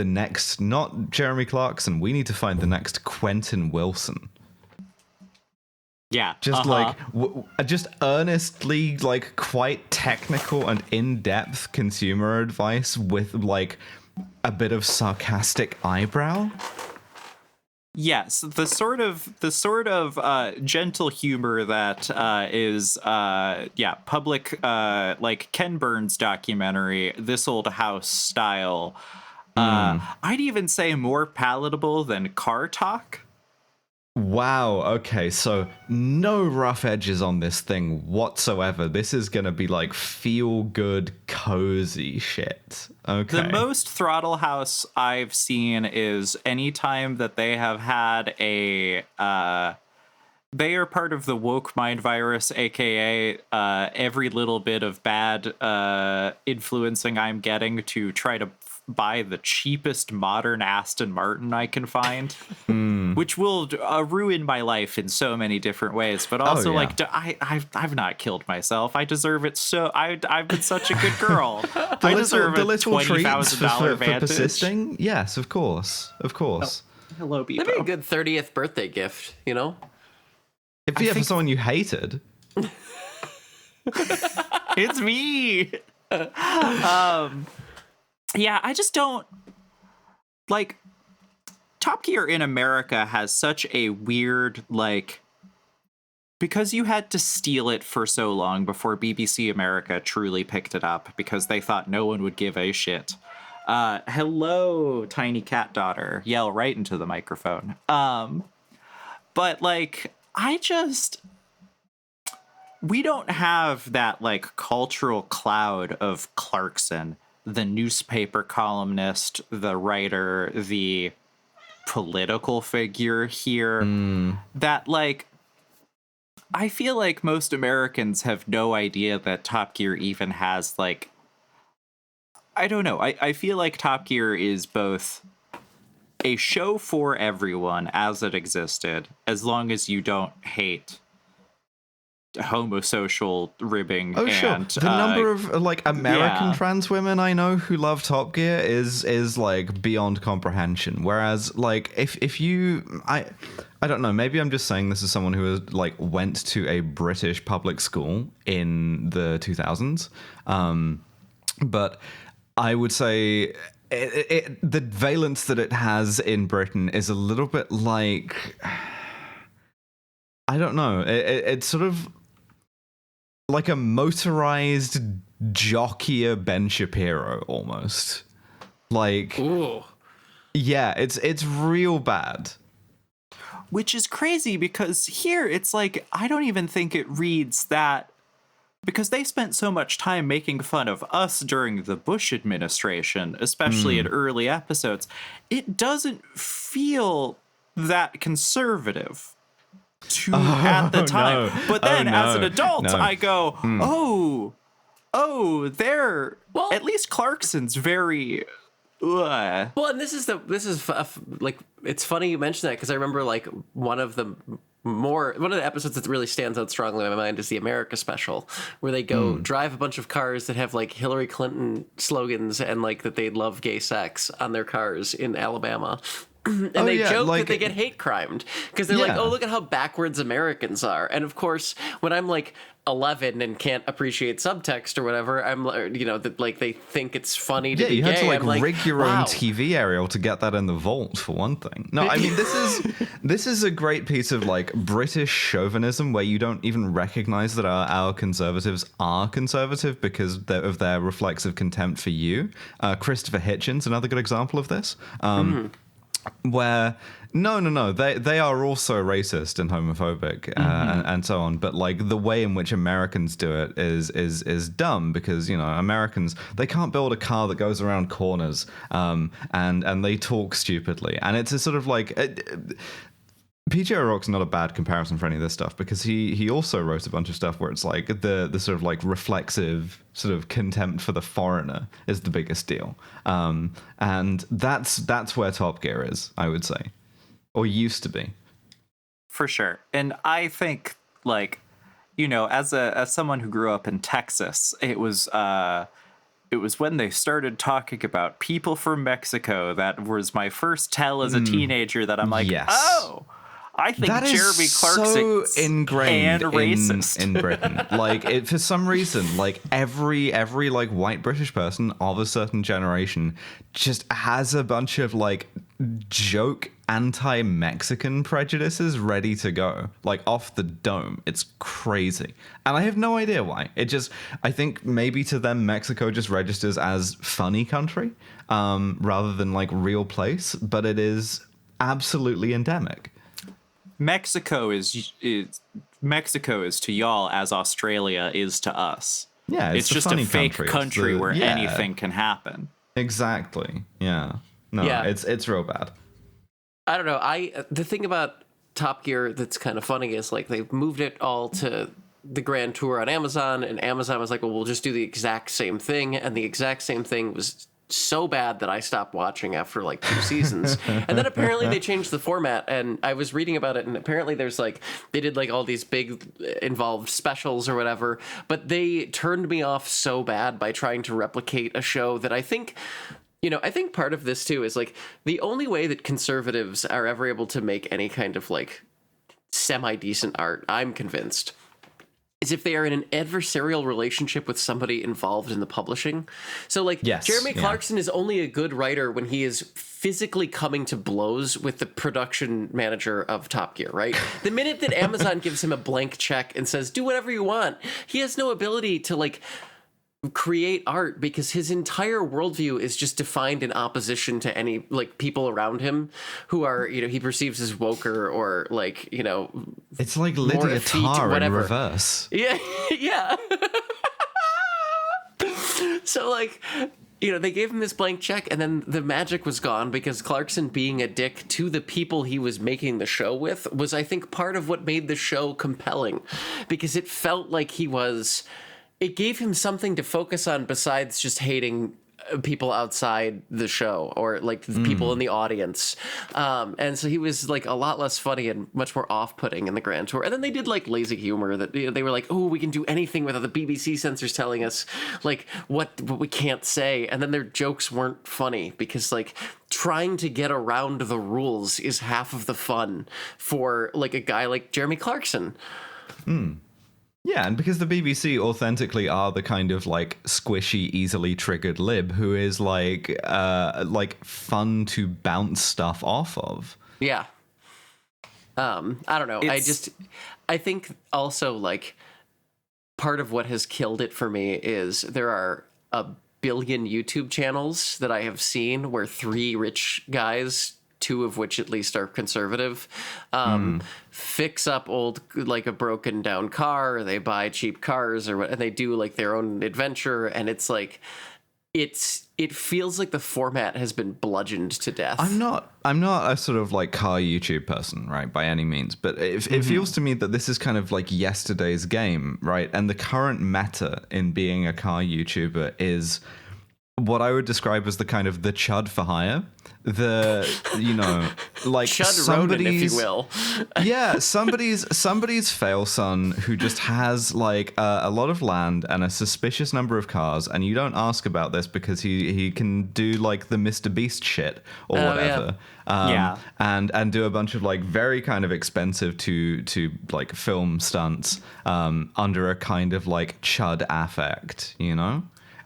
next, not Jeremy Clarkson, we need to find the next Quentin Wilson. Yeah. Just just earnestly, like, quite technical and in-depth consumer advice with like a bit of sarcastic eyebrow. Yes, the sort of gentle humor that is public, like Ken Burns documentary, This Old House style. I'd even say more palatable than car talk. Wow, okay, so no rough edges on this thing whatsoever. This is gonna be like feel-good, cozy shit. Okay. The most Throttle House I've seen is anytime that they have had a they are part of the woke mind virus, aka every little bit of bad influencing I'm getting to try to buy the cheapest modern Aston Martin I can find, which will ruin my life in so many different ways. But also, I've not killed myself. I deserve it. So I've been such a good girl. I deserve a $20,000 for persisting. Yes, of course. Hello, Bebo. That'd be a good 30th birthday gift, you know? If you for someone you hated. It's me. Yeah, I just don't like Top Gear in America has such a weird, like, because you had to steal it for so long before BBC America truly picked it up because they thought no one would give a shit. Hello, tiny cat daughter. Yell right into the microphone. But like, we don't have that like cultural cloud of Clarkson, the newspaper columnist, the writer, the political figure here, that like, I feel like most Americans have no idea that Top Gear even has like, I don't know. I feel like Top Gear is both a show for everyone as it existed, as long as you don't hate homosocial ribbing. Oh, sure. And the number of like American trans women I know who love Top Gear is like beyond comprehension. Whereas like if you I don't know, maybe I'm just saying this as someone who has like went to a British public school in the 2000s, but I would say the valence that it has in Britain is a little bit like, I don't know, it's sort of like a motorized jockier Ben Shapiro almost. Like, ooh. Yeah, it's real bad. Which is crazy because here it's like, I don't even think it reads that, because they spent so much time making fun of us during the Bush administration, especially in early episodes. It doesn't feel that conservative at the time. No. But then as an adult, I go, they're, well, at least Clarkson's very... Well, and this is like, it's funny you mention that, because I remember like one of the episodes that really stands out strongly in my mind is the America special, where they go drive a bunch of cars that have like Hillary Clinton slogans and like that they love gay sex on their cars in Alabama. And they joke that they get hate crimed because they're like, oh, look at how backwards Americans are. And of course, when I'm like 11 and can't appreciate subtext or whatever, I'm, you know, that like they think it's funny to be you gay. had to like rig your own TV aerial to get that in the vault, for one thing. No, I mean, this is a great piece of like British chauvinism where you don't even recognize that our conservatives are conservative because of their reflexive contempt for you. Christopher Hitchens, another good example of this. Where no, they are also racist and homophobic and so on, but like the way in which Americans do it is dumb, because you know Americans, they can't build a car that goes around corners, and they talk stupidly, and it's a sort of like PJ O'Rourke's not a bad comparison for any of this stuff, because he also wrote a bunch of stuff where it's like the sort of like reflexive sort of contempt for the foreigner is the biggest deal, and that's where Top Gear is, I would say, or used to be, for sure. And I think, like, you know, as someone who grew up in Texas, it was when they started talking about people from Mexico that was my first tell as a teenager that I'm like, oh, I think That is Jeremy so Clarkson's ingrained and racist. in Britain. Like, for some reason, like every like white British person of a certain generation just has a bunch of like joke anti-Mexican prejudices ready to go, like off the dome. It's crazy, and I have no idea why. I think maybe to them Mexico just registers as funny country, rather than like real place. But it is absolutely endemic. Mexico is to y'all as Australia is to us. Yeah, it's just a fake country where yeah, anything can happen. Exactly. Yeah. No, Yeah. it's real bad. I don't know. The thing about Top Gear that's kind of funny is like they've moved it all to the Grand Tour on Amazon, and Amazon was like, well, we'll just do the exact same thing, and the exact same thing was so bad that I stopped watching after like 2 seasons. And then apparently they changed the format, and I was reading about it, and apparently there's like they did like all these big involved specials or whatever, but they turned me off so bad by trying to replicate a show that I think part of this too is like the only way that conservatives are ever able to make any kind of like semi-decent art, I'm convinced, is if they are in an adversarial relationship with somebody involved in the publishing. So like Jeremy Clarkson is only a good writer when he is physically coming to blows with the production manager of Top Gear, right? The minute that Amazon gives him a blank check and says, do whatever you want, he has no ability to like create art because his entire worldview is just defined in opposition to any like people around him who are, he perceives as woker or like, it's like Lydia Tarr in reverse. Yeah. Yeah. So like, they gave him this blank check and then the magic was gone because Clarkson being a dick to the people he was making the show with was, I think, part of what made the show compelling, because it felt like it gave him something to focus on besides just hating people outside the show or like the people in the audience. And so he was like a lot less funny and much more off-putting in the Grand Tour. And then they did like lazy humor that they were like, oh, we can do anything without the BBC censors telling us like what we can't say. And then their jokes weren't funny because like trying to get around the rules is half of the fun for like a guy like Jeremy Clarkson. Yeah, and because the BBC authentically are the kind of like squishy, easily triggered lib who is like fun to bounce stuff off of. Yeah. I don't know. I think also like part of what has killed it for me is there are a billion YouTube channels that I have seen where 3 rich guys, 2 of which at least are conservative, fix up old, like a broken down car, or they buy cheap cars and they do like their own adventure. And it's like, it feels like the format has been bludgeoned to death. I'm not a sort of like car YouTube person, right, by any means, but it feels to me that this is kind of like yesterday's game, right? And the current meta in being a car YouTuber is what I would describe as the kind of the chud for hire. Like Chud Ronan, if you will. Yeah, somebody's fail son who just has like a lot of land and a suspicious number of cars, and you don't ask about this because he can do like the Mr. Beast shit or whatever. And do a bunch of like very kind of expensive to like film stunts under a kind of like chud affect,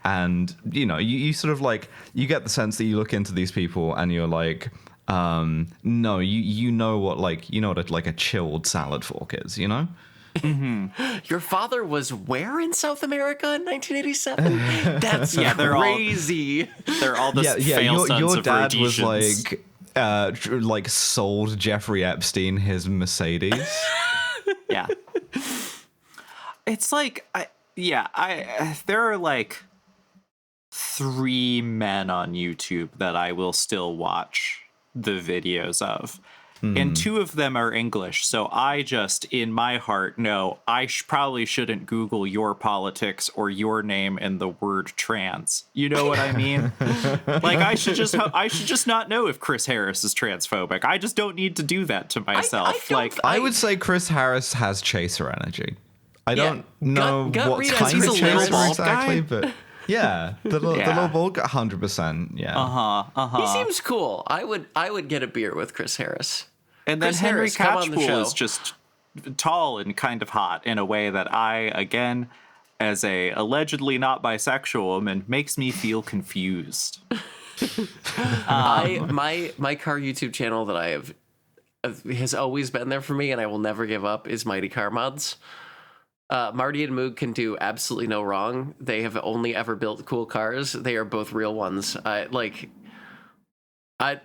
And, you sort of like, you get the sense that you look into these people and you're like, no, you know what a chilled salad fork is, Mm-hmm. Your father was where in South America in 1987? That's crazy. They're all the fail sons your of dad Rhodesians. was like sold Jeffrey Epstein his Mercedes. Yeah. It's like, there are like 3 men on YouTube that I will still watch the videos of. And 2 of them are English. So I just, in my heart, know I probably shouldn't Google your politics or your name and the word trans. You know what I mean? Like I should just not know if Chris Harris is transphobic. I just don't need to do that to myself. I would say Chris Harris has chaser energy. I don't know what kind he's of a chaser little exactly, but yeah, the little ball 100%. Yeah. He seems cool. I would get a beer with Chris Harris. And then Chris Henry Harris, come on the Catchpool show. is just tall and kind of hot in a way that I, again, as a allegedly not bisexual woman, makes me feel confused. My car YouTube channel that I have has always been there for me, and I will never give up, is Mighty Car Mods. Marty and Moog can do absolutely no wrong. They have only ever built cool cars. They are both real ones. But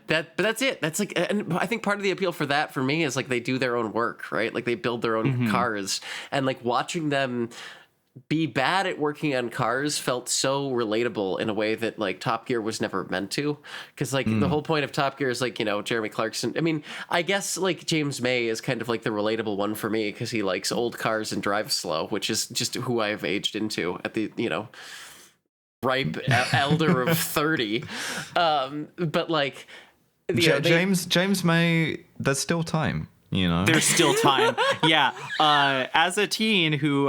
that's it. That's like, and I think part of the appeal for that for me is like they do their own work, right? Like they build their own cars, and like watching them be bad at working on cars felt so relatable in a way that like Top Gear was never meant to, because like the whole point of Top Gear is like, you know, Jeremy Clarkson. I mean, I guess like James May is kind of like the relatable one for me because he likes old cars and drives slow, which is just who I have aged into at the, you know, ripe elder of 30. But like, you know, James May, there's still time. You know, there's still time. Yeah. As a teen who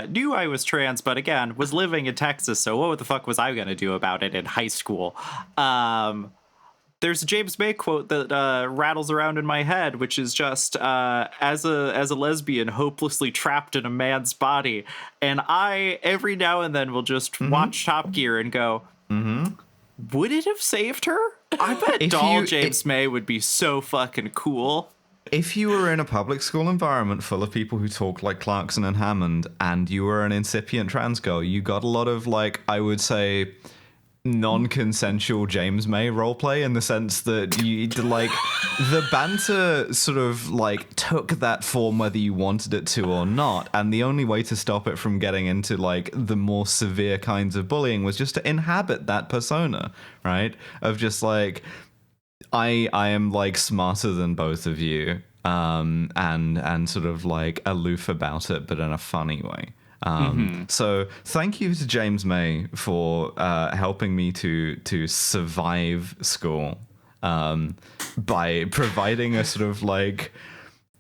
knew I was trans, but again, was living in Texas, so what the fuck was I going to do about it in high school? There's a James May quote that rattles around in my head, which is just, as a lesbian hopelessly trapped in a man's body. And I, every now and then, will just watch Top Gear and go, would it have saved her? I bet James May would be so fucking cool. If you were in a public school environment full of people who talk like Clarkson and Hammond, and you were an incipient trans girl, you got a lot of, like, I would say, non-consensual James May roleplay, in the sense that you, like, the banter sort of, like, took that form whether you wanted it to or not, and the only way to stop it from getting into, like, the more severe kinds of bullying was just to inhabit that persona, right? Of just, like, I am like smarter than both of you, and sort of like aloof about it, but in a funny way. So thank you to James May for helping me to survive school, by providing a sort of like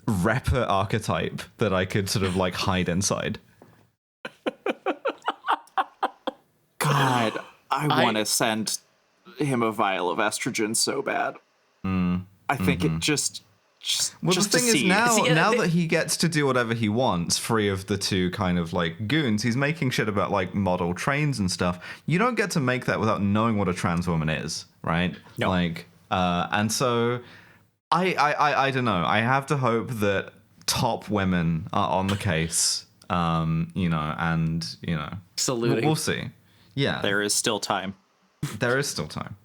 rapper archetype that I could sort of like hide inside. God, I want to send him a vial of estrogen so bad. I think it just well, just the thing is, see. now that he gets to do whatever he wants, free of the two kind of like goons, he's making shit about like model trains and stuff. You don't get to make that without knowing what a trans woman is, right? No. Like, and so I don't know. I have to hope that top women are on the case, you know, and you know, saluting. We'll see. Yeah, There is still time. there is still time.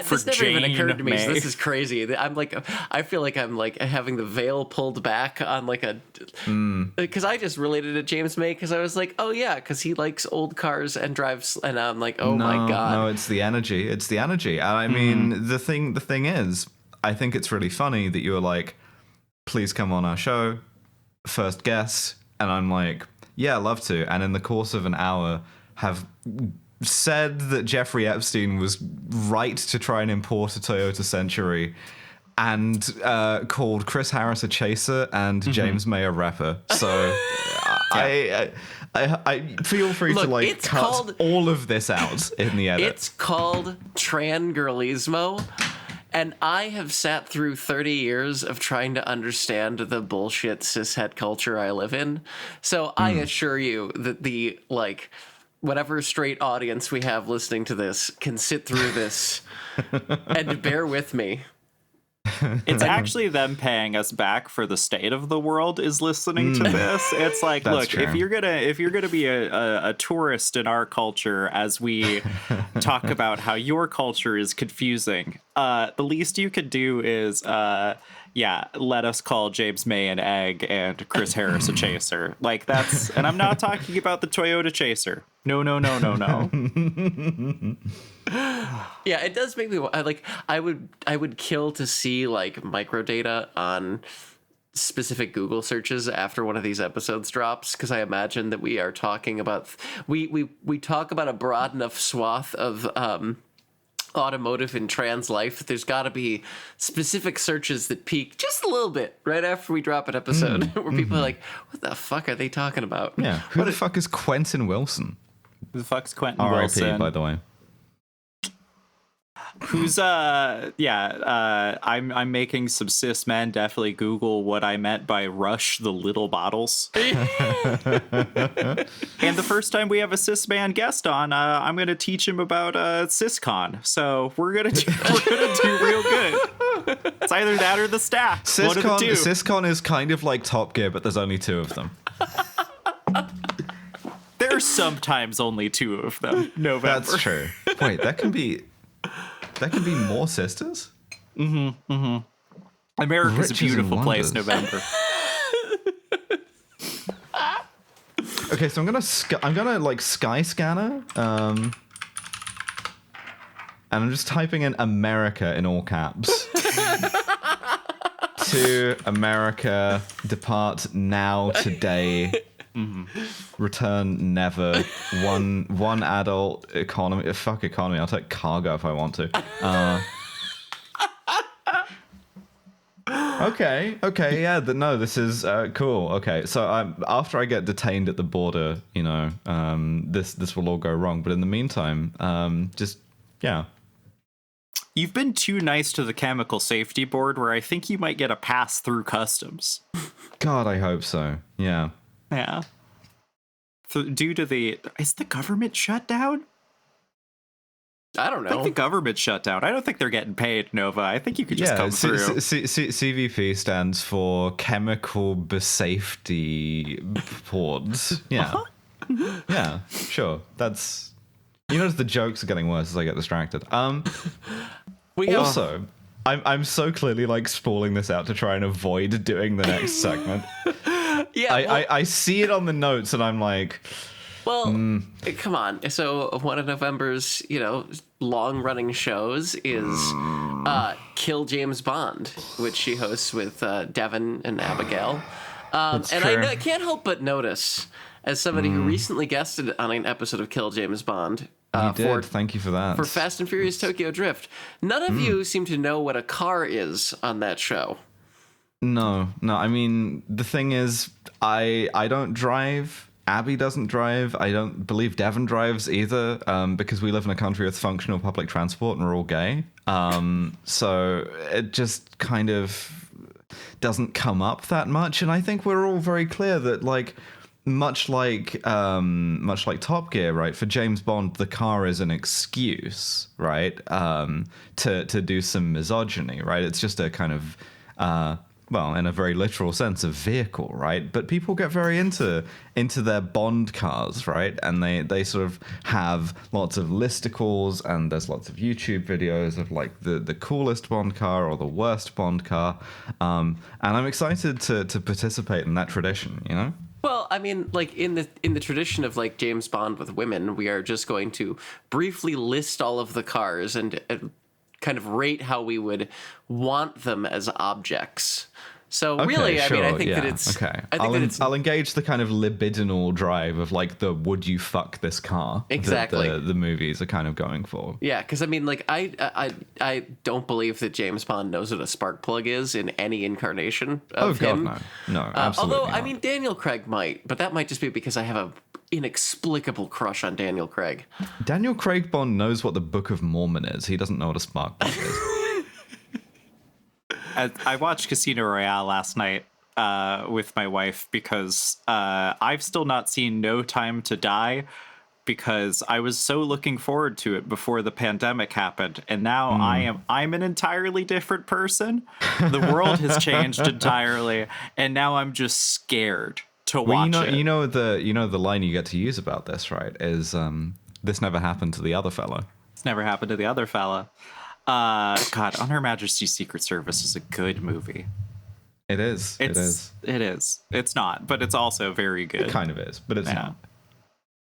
This never even Jane occurred to me. So May. this is crazy. I'm like, I feel like I'm like having the veil pulled back on like a, because I just related to James May because I was like, oh yeah, because he likes old cars and drives, and I'm like, oh my god. No, it's the energy. It's the energy. And I mean, the thing is, I think it's really funny that you were like, please come on our show, first guest, and I'm like, yeah, I'd love to. And in the course of an hour, have said that Jeffrey Epstein was right to try and import a Toyota Century, and called Chris Harris a chaser and James May a rapper. So I feel free to like cut all of this out in the edit. It's called Trangirlismo. And I have sat through 30 years of trying to understand the bullshit cishet culture I live in. So I assure you that the, like, whatever straight audience we have listening to this can sit through this and bear with me. It's actually them paying us back for the state of the world is listening to this. It's like, That's look, true. if you're gonna be a tourist in our culture as we talk about how your culture is confusing, the least you could do is let us call James May an egg and Chris Harris a chaser. Like that's, and I'm not talking about the Toyota Chaser. No. Yeah, it does make me I would kill to see like microdata on specific Google searches after one of these episodes drops, because I imagine that we are talking about we talk about a broad enough swath of automotive and trans life. There's got to be specific searches that peak just a little bit right after we drop an episode where people are like, what the fuck are they talking about? Yeah, who the fuck is Quentin Wilson? Who the fuck's Quentin R.I.P. Wilson? by the way. Who's I'm making some cis men definitely Google what I meant by rush the little bottles. And the first time we have a cis man guest on, I'm gonna teach him about CisCon. So we're gonna do real good. It's either that or the stacks. One of the two. CisCon is kind of like Top Gear, but there's only 2 of them. There's sometimes only 2 of them. November. That's true. Wait, that can be more sisters? America's Riches a beautiful and place, wonders. November. Okay, so I'm gonna like Sky Scanner, and I'm just typing in America in all caps. To America, depart now, today. Return never. One adult economy. Fuck economy. I'll take cargo if I want to. Okay. Yeah. No. This is cool. Okay. So after I get detained at the border, this will all go wrong. But in the meantime, yeah. You've been too nice to the Chemical Safety Board, where I think you might get a pass through customs. God, I hope so. Yeah. Yeah. Due to is the government shut down? I don't know. I think the government shut down. I don't think they're getting paid, Nova. I think you could just come through. CVP stands for Chemical Safety Boards. Yeah. Yeah, sure. That's... You notice the jokes are getting worse as I get distracted. I'm so clearly like spooling this out to try and avoid doing the next segment. Yeah, I see it on the notes and I'm like, well, come on. So one of November's, long-running shows is Kill James Bond, which she hosts with Devin and Abigail. And I can't help but notice, as somebody who recently guested on an episode of Kill James Bond, thank you for that. For Fast and Furious Tokyo Drift, none of you seem to know what a car is on that show. No. I mean, the thing is, I don't drive. Abby doesn't drive. I don't believe Devon drives either, because we live in a country with functional public transport and we're all gay. So it just kind of doesn't come up that much. And I think we're all very clear that, like, much like Top Gear, right? For James Bond, the car is an excuse, right? To do some misogyny, right? It's just a kind of well, in a very literal sense, a vehicle, right? But people get very into their Bond cars, right? And they sort of have lots of listicles, and there's lots of YouTube videos of like the coolest Bond car or the worst Bond car. And I'm excited to participate in that tradition, you know? Well, I mean, like in the tradition of like James Bond with women, we are just going to briefly list all of the cars and kind of rate how we would want them as objects. So okay, really, sure, I mean, I think that it's okay. I'll engage the kind of libidinal drive of like the "would you fuck this car?" exactly that the movies are kind of going for. Yeah, because I mean, like I don't believe that James Bond knows what a spark plug is in any incarnation of him. No, absolutely although not. I mean, Daniel Craig might, but that might just be because I have a inexplicable crush on Daniel Craig. Daniel Craig Bond knows what the Book of Mormon is. He doesn't know what a spark plug is. I watched Casino Royale last night with my wife because I've still not seen No Time to Die because I was so looking forward to it before the pandemic happened, and now I'm an entirely different person. The world has changed entirely, and now I'm just scared to watch it. You know the line you get to use about this, right? Is this never happened to the other fella? It's never happened to the other fella. God, On Her Majesty's Secret Service is a good movie. It is. It is. It's not, but it's also very good. It kind of is, but it's not.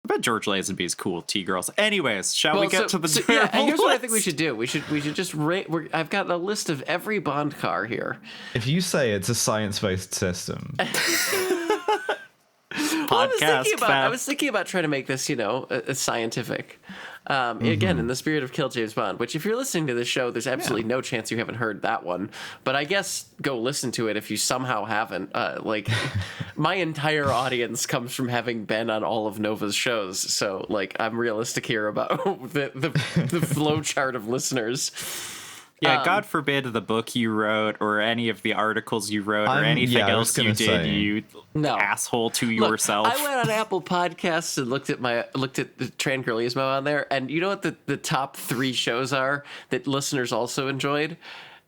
I bet George Lazenby's cool T-girls. Anyways, shall we get to the terrible yeah, here's what I list? think we should do. We should just rate. I've got a list of every Bond car here. If you say it's a science-based system, podcast. I was thinking about trying to make this, a scientific. Again, in the spirit of Kill James Bond, which if you're listening to this show, there's absolutely no chance you haven't heard that one. But I guess go listen to it if you somehow haven't. My entire audience comes from having been on all of Nova's shows. So, I'm realistic here about the flow chart of listeners. Yeah, God forbid the book you wrote or any of the articles you wrote or anything else you did, you asshole to yourself. I went on Apple Podcasts and looked at the Tranquillismo on there, and you know what the top 3 shows are that listeners also enjoyed?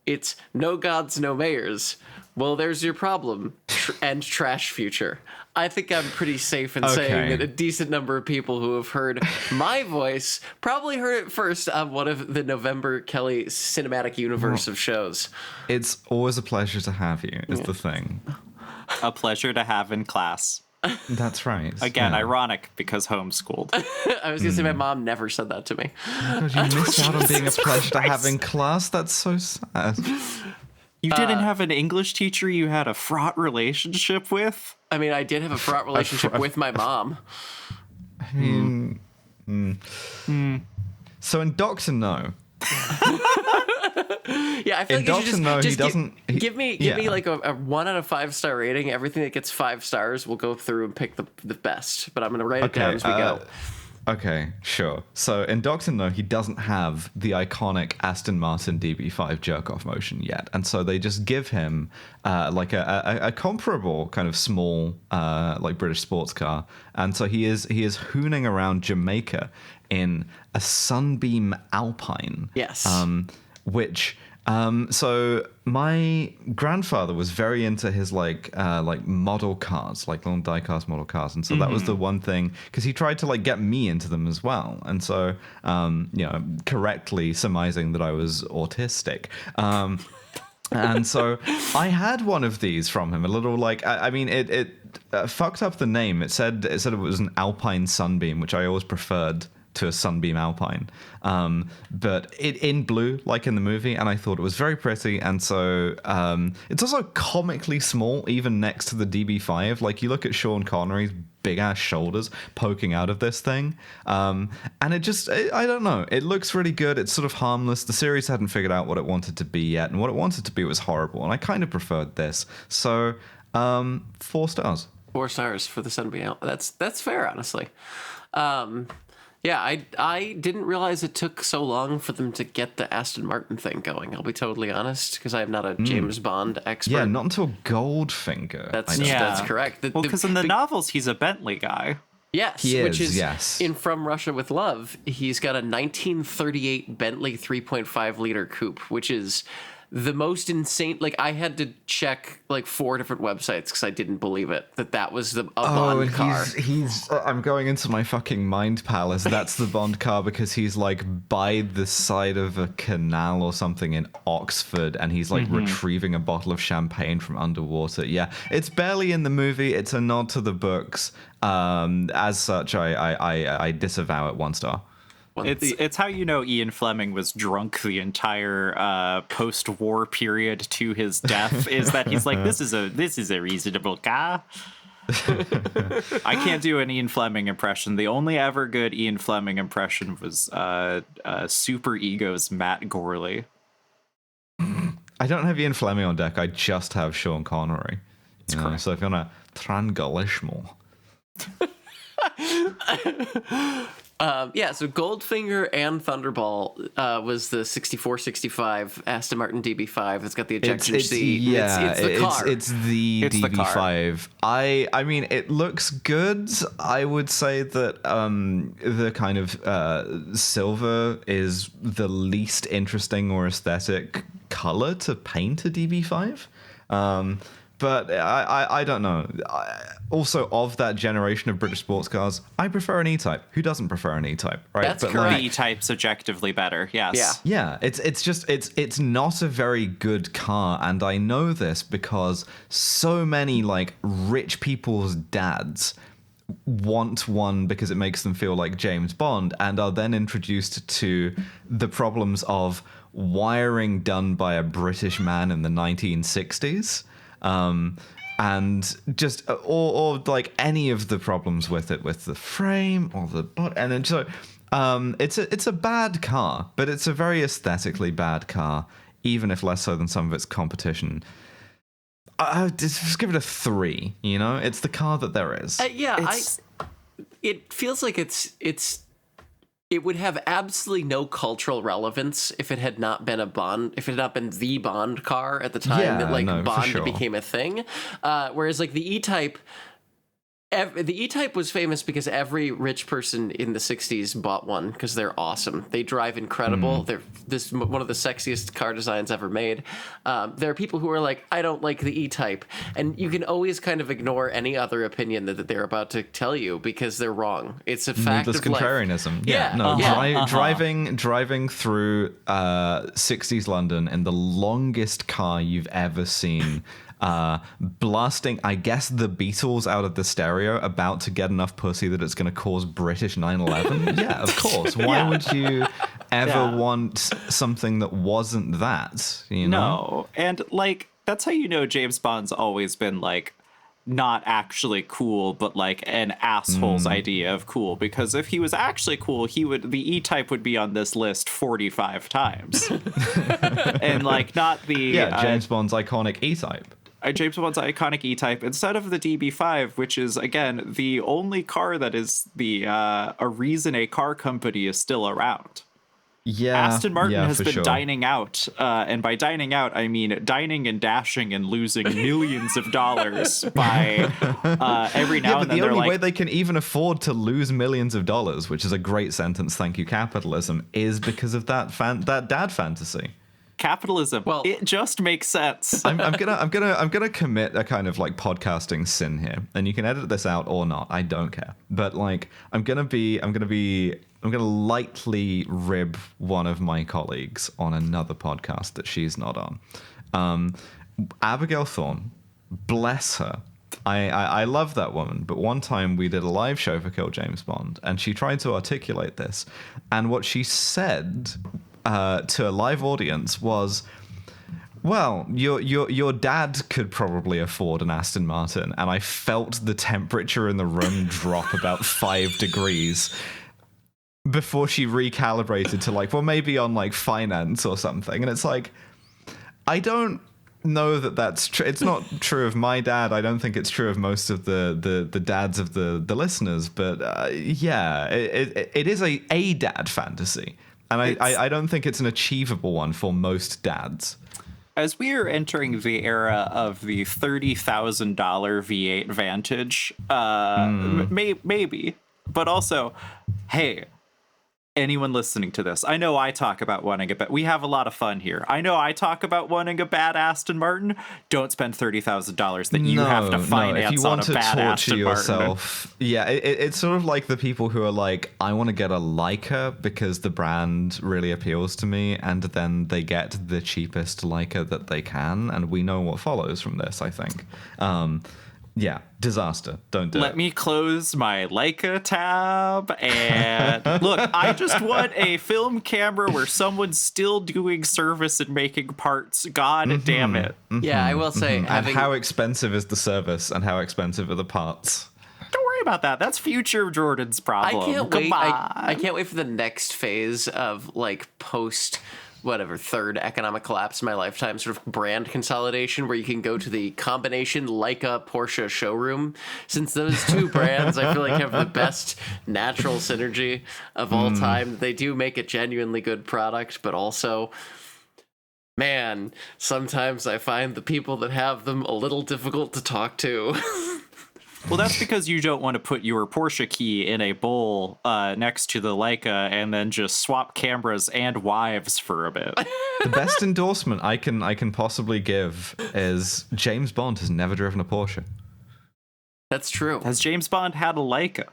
It's No Gods, No Mayors. Well, there's your problem. And Trash Future. I think I'm pretty safe in saying that a decent number of people who have heard my voice probably heard it first on one of the November Kelly cinematic universe of shows. It's always a pleasure to have you, is the thing. A pleasure to have in class. That's right. Again, ironic because homeschooled. I was going to say my mom never said that to me. Oh God, you missed out on being a pleasure to have in class? That's so sad. You didn't have an English teacher you had a fraught relationship with? I mean, I did have a fraught relationship with my mom. So in Doctor No. Yeah, I feel in like Doctor No, he doesn't. Give me like a 1 out of 5 star rating. Everything that gets 5 stars, we'll go through and pick the best. But I'm gonna write it down as we go. Okay, sure. So in Doctor No, he doesn't have the iconic Aston Martin DB5 jerk-off motion yet, and so they just give him a comparable kind of small British sports car, and so he is hooning around Jamaica in a Sunbeam Alpine. Yes. So my grandfather was very into his model cars, like little die-cast model cars, and so that was the one thing, because he tried to get me into them as well, and so correctly surmising that I was autistic. And so I had one of these from him, a little it fucked up the name. It said it was an Alpine Sunbeam, which I always preferred to a Sunbeam Alpine, but it in blue, like in the movie, and I thought it was very pretty. And so it's also comically small, even next to the DB5. Like, you look at Sean Connery's big ass shoulders poking out of this thing, and I don't know, it looks really good. It's sort of harmless. The series hadn't figured out what it wanted to be yet, and what it wanted to be was horrible, and I kind of preferred this. So 4 stars. 4 stars for the Sunbeam. That's fair, honestly. Yeah, I didn't realize it took so long for them to get the Aston Martin thing going. I'll be totally honest, because I'm not a James Bond expert. Yeah, not until Goldfinger. That's correct. Because in the novels, he's a Bentley guy. Yes, which is in From Russia with Love. He's got a 1938 Bentley 3.5 liter coupe, which is the most insane. I had to check 4 different websites because I didn't believe it that was a Bond car. I'm going into my fucking mind palace. That's the Bond car because he's by the side of a canal or something in Oxford, and he's retrieving a bottle of champagne from underwater. Yeah, it's barely in the movie. It's a nod to the books. As such, I disavow it 1 star. It's how you know Ian Fleming was drunk the entire post-war period to his death, is that he's like, this is a reasonable car. I can't do an Ian Fleming impression. The only ever good Ian Fleming impression was Super Ego's Matt Gorley. I don't have Ian Fleming on deck. I just have Sean Connery. So if you want to Trangalish more. So Goldfinger and Thunderball was the 6465 Aston Martin DB5. It's got the ejection seat. Yeah, it's the car. It's the DB5. I mean, it looks good. I would say that the kind of silver is the least interesting or aesthetic color to paint a DB5. But I don't know. Also, of that generation of British sports cars, I prefer an E-Type. Who doesn't prefer an E-Type, right? That's correct. The E-Type's objectively better, yes. Yeah, it's not a very good car, and I know this because so many rich people's dads want one because it makes them feel like James Bond, and are then introduced to the problems of wiring done by a British man in the 1960s. and just or like any of the problems with it, with the frame or the body, and then so it's a bad car, but it's a very aesthetically bad car, even if less so than some of its competition. Just give it a 3. You know, it's the car that there is. It feels like it would have absolutely no cultural relevance if it had not been if it had not been the Bond car at the time that Bond became a thing. Whereas like the E-Type, the E-Type was famous because every rich person in the 60s bought one because they're awesome. They drive incredible. They're one of the sexiest car designs ever made. There are people who are like, I don't like the E-Type. And you can always kind of ignore any other opinion that they're about to tell you because they're wrong. It's a fact Needless of life. contrarianism. Driving through 60s London in the longest car you've ever seen, blasting, I guess, the Beatles out of the stereo, about to get enough pussy that it's going to cause British 9/11. Yeah, of course. Why would you ever want something that wasn't that? You know? No, and like that's how you know James Bond's always been like not actually cool, but like an asshole's idea of cool. Because if he was actually cool, the E-Type would be on this list 45 times, and like not the James Bond's iconic E-Type. James Bond's iconic E-Type instead of the DB5, which is again the only car that is a reason a car company is still around. Yeah, Aston Martin has been sure. dining out, and by dining out I mean dining and dashing and losing millions of dollars by every now and then. The only way they can even afford to lose millions of dollars, which is a great sentence, thank you capitalism, is because of that dad fantasy. Capitalism. Well, it just makes sense. I'm gonna commit a kind of like podcasting sin here, and you can edit this out or not. I don't care. But like, I'm gonna lightly rib one of my colleagues on another podcast that she's not on. Abigail Thorne, bless her. I love that woman, but one time we did a live show for Kill James Bond, and she tried to articulate this, and what she said to a live audience was, well, your dad could probably afford an Aston Martin, and I felt the temperature in the room drop about 5 degrees before she recalibrated to like, well, maybe on like finance or something. And it's like, I don't know that that's true. It's not true of my dad. I don't think it's true of most of the dads of the listeners, but it is a dad fantasy. And I don't think it's an achievable one for most dads. As we are entering the era of the $30,000 V8 Vantage, maybe, but also, hey, anyone listening to this, I know I talk about wanting a bad. We have a lot of fun here. I know I talk about wanting a bad Aston Martin. Don't spend $30,000 that you have to finance if you want on a bad Aston yourself, Martin. Yeah, it's sort of like the people who are like, I want to get a Leica because the brand really appeals to me, and then they get the cheapest Leica that they can, and we know what follows from this, I think. Yeah, disaster. Don't do it. Let me close my Leica tab and look, I just want a film camera where someone's still doing service and making parts. God damn it. Yeah, I will say. And how expensive is the service and how expensive are the parts? Don't worry about that. That's future Jordan's problem. I can't wait. I can't wait for the next phase of like post third economic collapse in my lifetime, sort of brand consolidation, where you can go to the combination Leica Porsche showroom, since those two brands I feel like have the best natural synergy of all time. They do make a genuinely good product, but also, man, sometimes I find the people that have them a little difficult to talk to. Well, that's because you don't want to put your Porsche key in a bowl next to the Leica and then just swap cameras and wives for a bit. The best endorsement I can possibly give is James Bond has never driven a Porsche. That's true. Has James Bond had a Leica?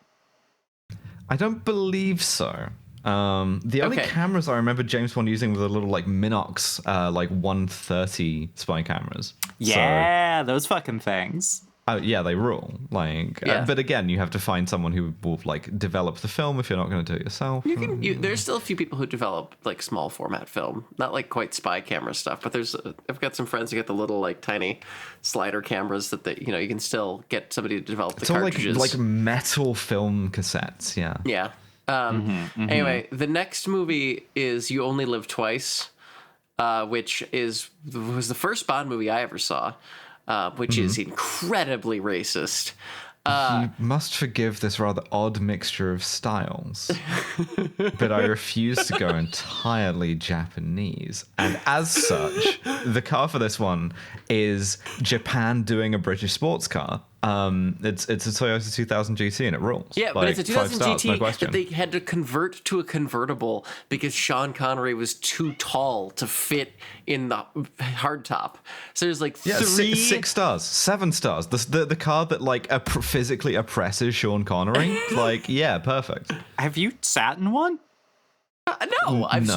I don't believe so. The only cameras I remember James Bond using were the little like Minox like 130 spy cameras. Yeah, those fucking things. Oh yeah, they rule. Like, Yeah. but again, you have to find someone who will like develop the film if you're not going to do it yourself. There's still a few people who develop like small format film, not like quite spy camera stuff, but I've got some friends who get the little like tiny slider cameras that you can still get somebody to develop the It's all cartridges. like metal film cassettes. Yeah. Yeah. Anyway, the next movie is You Only Live Twice, which was the first Bond movie I ever saw, which is incredibly racist. You must forgive this rather odd mixture of styles, but I refuse to go entirely Japanese. And as such, the car for this one is Japan doing a British sports car. It's a Toyota 2000 GT and it rules. Yeah, but it's a 2000 stars, no GT question. that they had to convert to a convertible because Sean Connery was too tall to fit in the hardtop. So there's like three... 6 stars, 7 stars. The car that like physically oppresses Sean Connery. Like, yeah, perfect. Have you sat in one? No, I've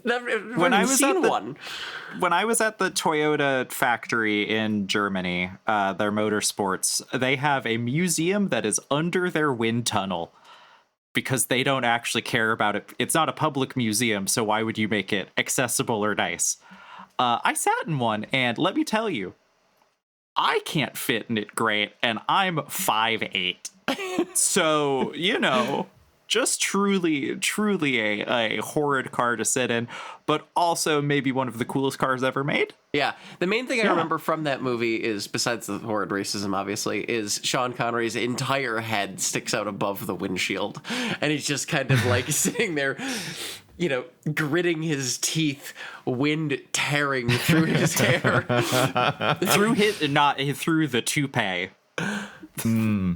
never seen one. When I was at the Toyota factory in Germany, their motorsports, they have a museum that is under their wind tunnel because they don't actually care about it. It's not a public museum, so why would you make it accessible or nice? I sat in one, and let me tell you, I can't fit in it great, and I'm 5'8". So, just truly a horrid car to sit in, but also maybe one of the coolest cars ever made. Yeah. The main thing I remember from that movie is, besides the horrid racism, obviously, is Sean Connery's entire head sticks out above the windshield. And he's just kind of like sitting there, gritting his teeth, wind tearing through his hair. through the toupee.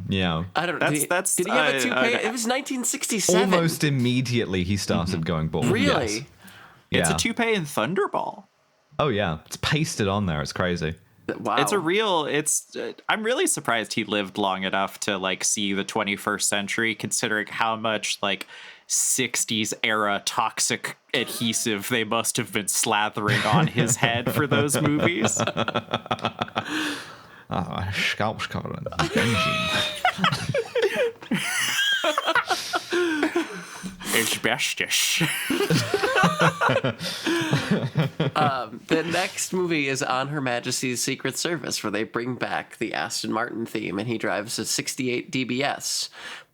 Yeah. I don't know. Did he have a toupee? It was 1967. Almost immediately he started going bald. Really? Yes. It's Yeah. a toupee in Thunderball. Oh yeah, it's pasted on there. It's crazy. Wow. I'm really surprised he lived long enough to like see the 21st century, considering how much like 60s era toxic adhesive they must have been slathering on his head for those movies. Scalp's covered in benzene. Asbestos. The next movie is On Her Majesty's Secret Service, where they bring back the Aston Martin theme, and he drives a 68 DBS.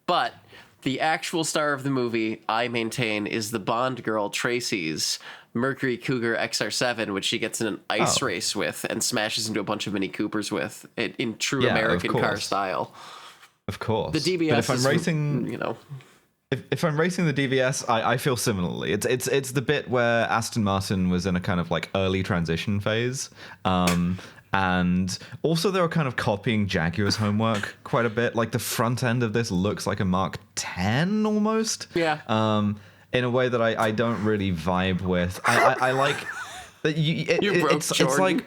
But the actual star of the movie, I maintain, is the Bond girl Tracy's Mercury Cougar XR7, which she gets in an ice race with and smashes into a bunch of Mini Coopers with, in true American car style. Of course. The DBS but if I'm is, racing, if I'm racing the DBS, I feel similarly. It's the bit where Aston Martin was in a kind of like early transition phase. And also they were kind of copying Jaguar's homework quite a bit. Like the front end of this looks like a Mark 10 almost. Yeah. In a way that I don't really vibe with. I like that it's like.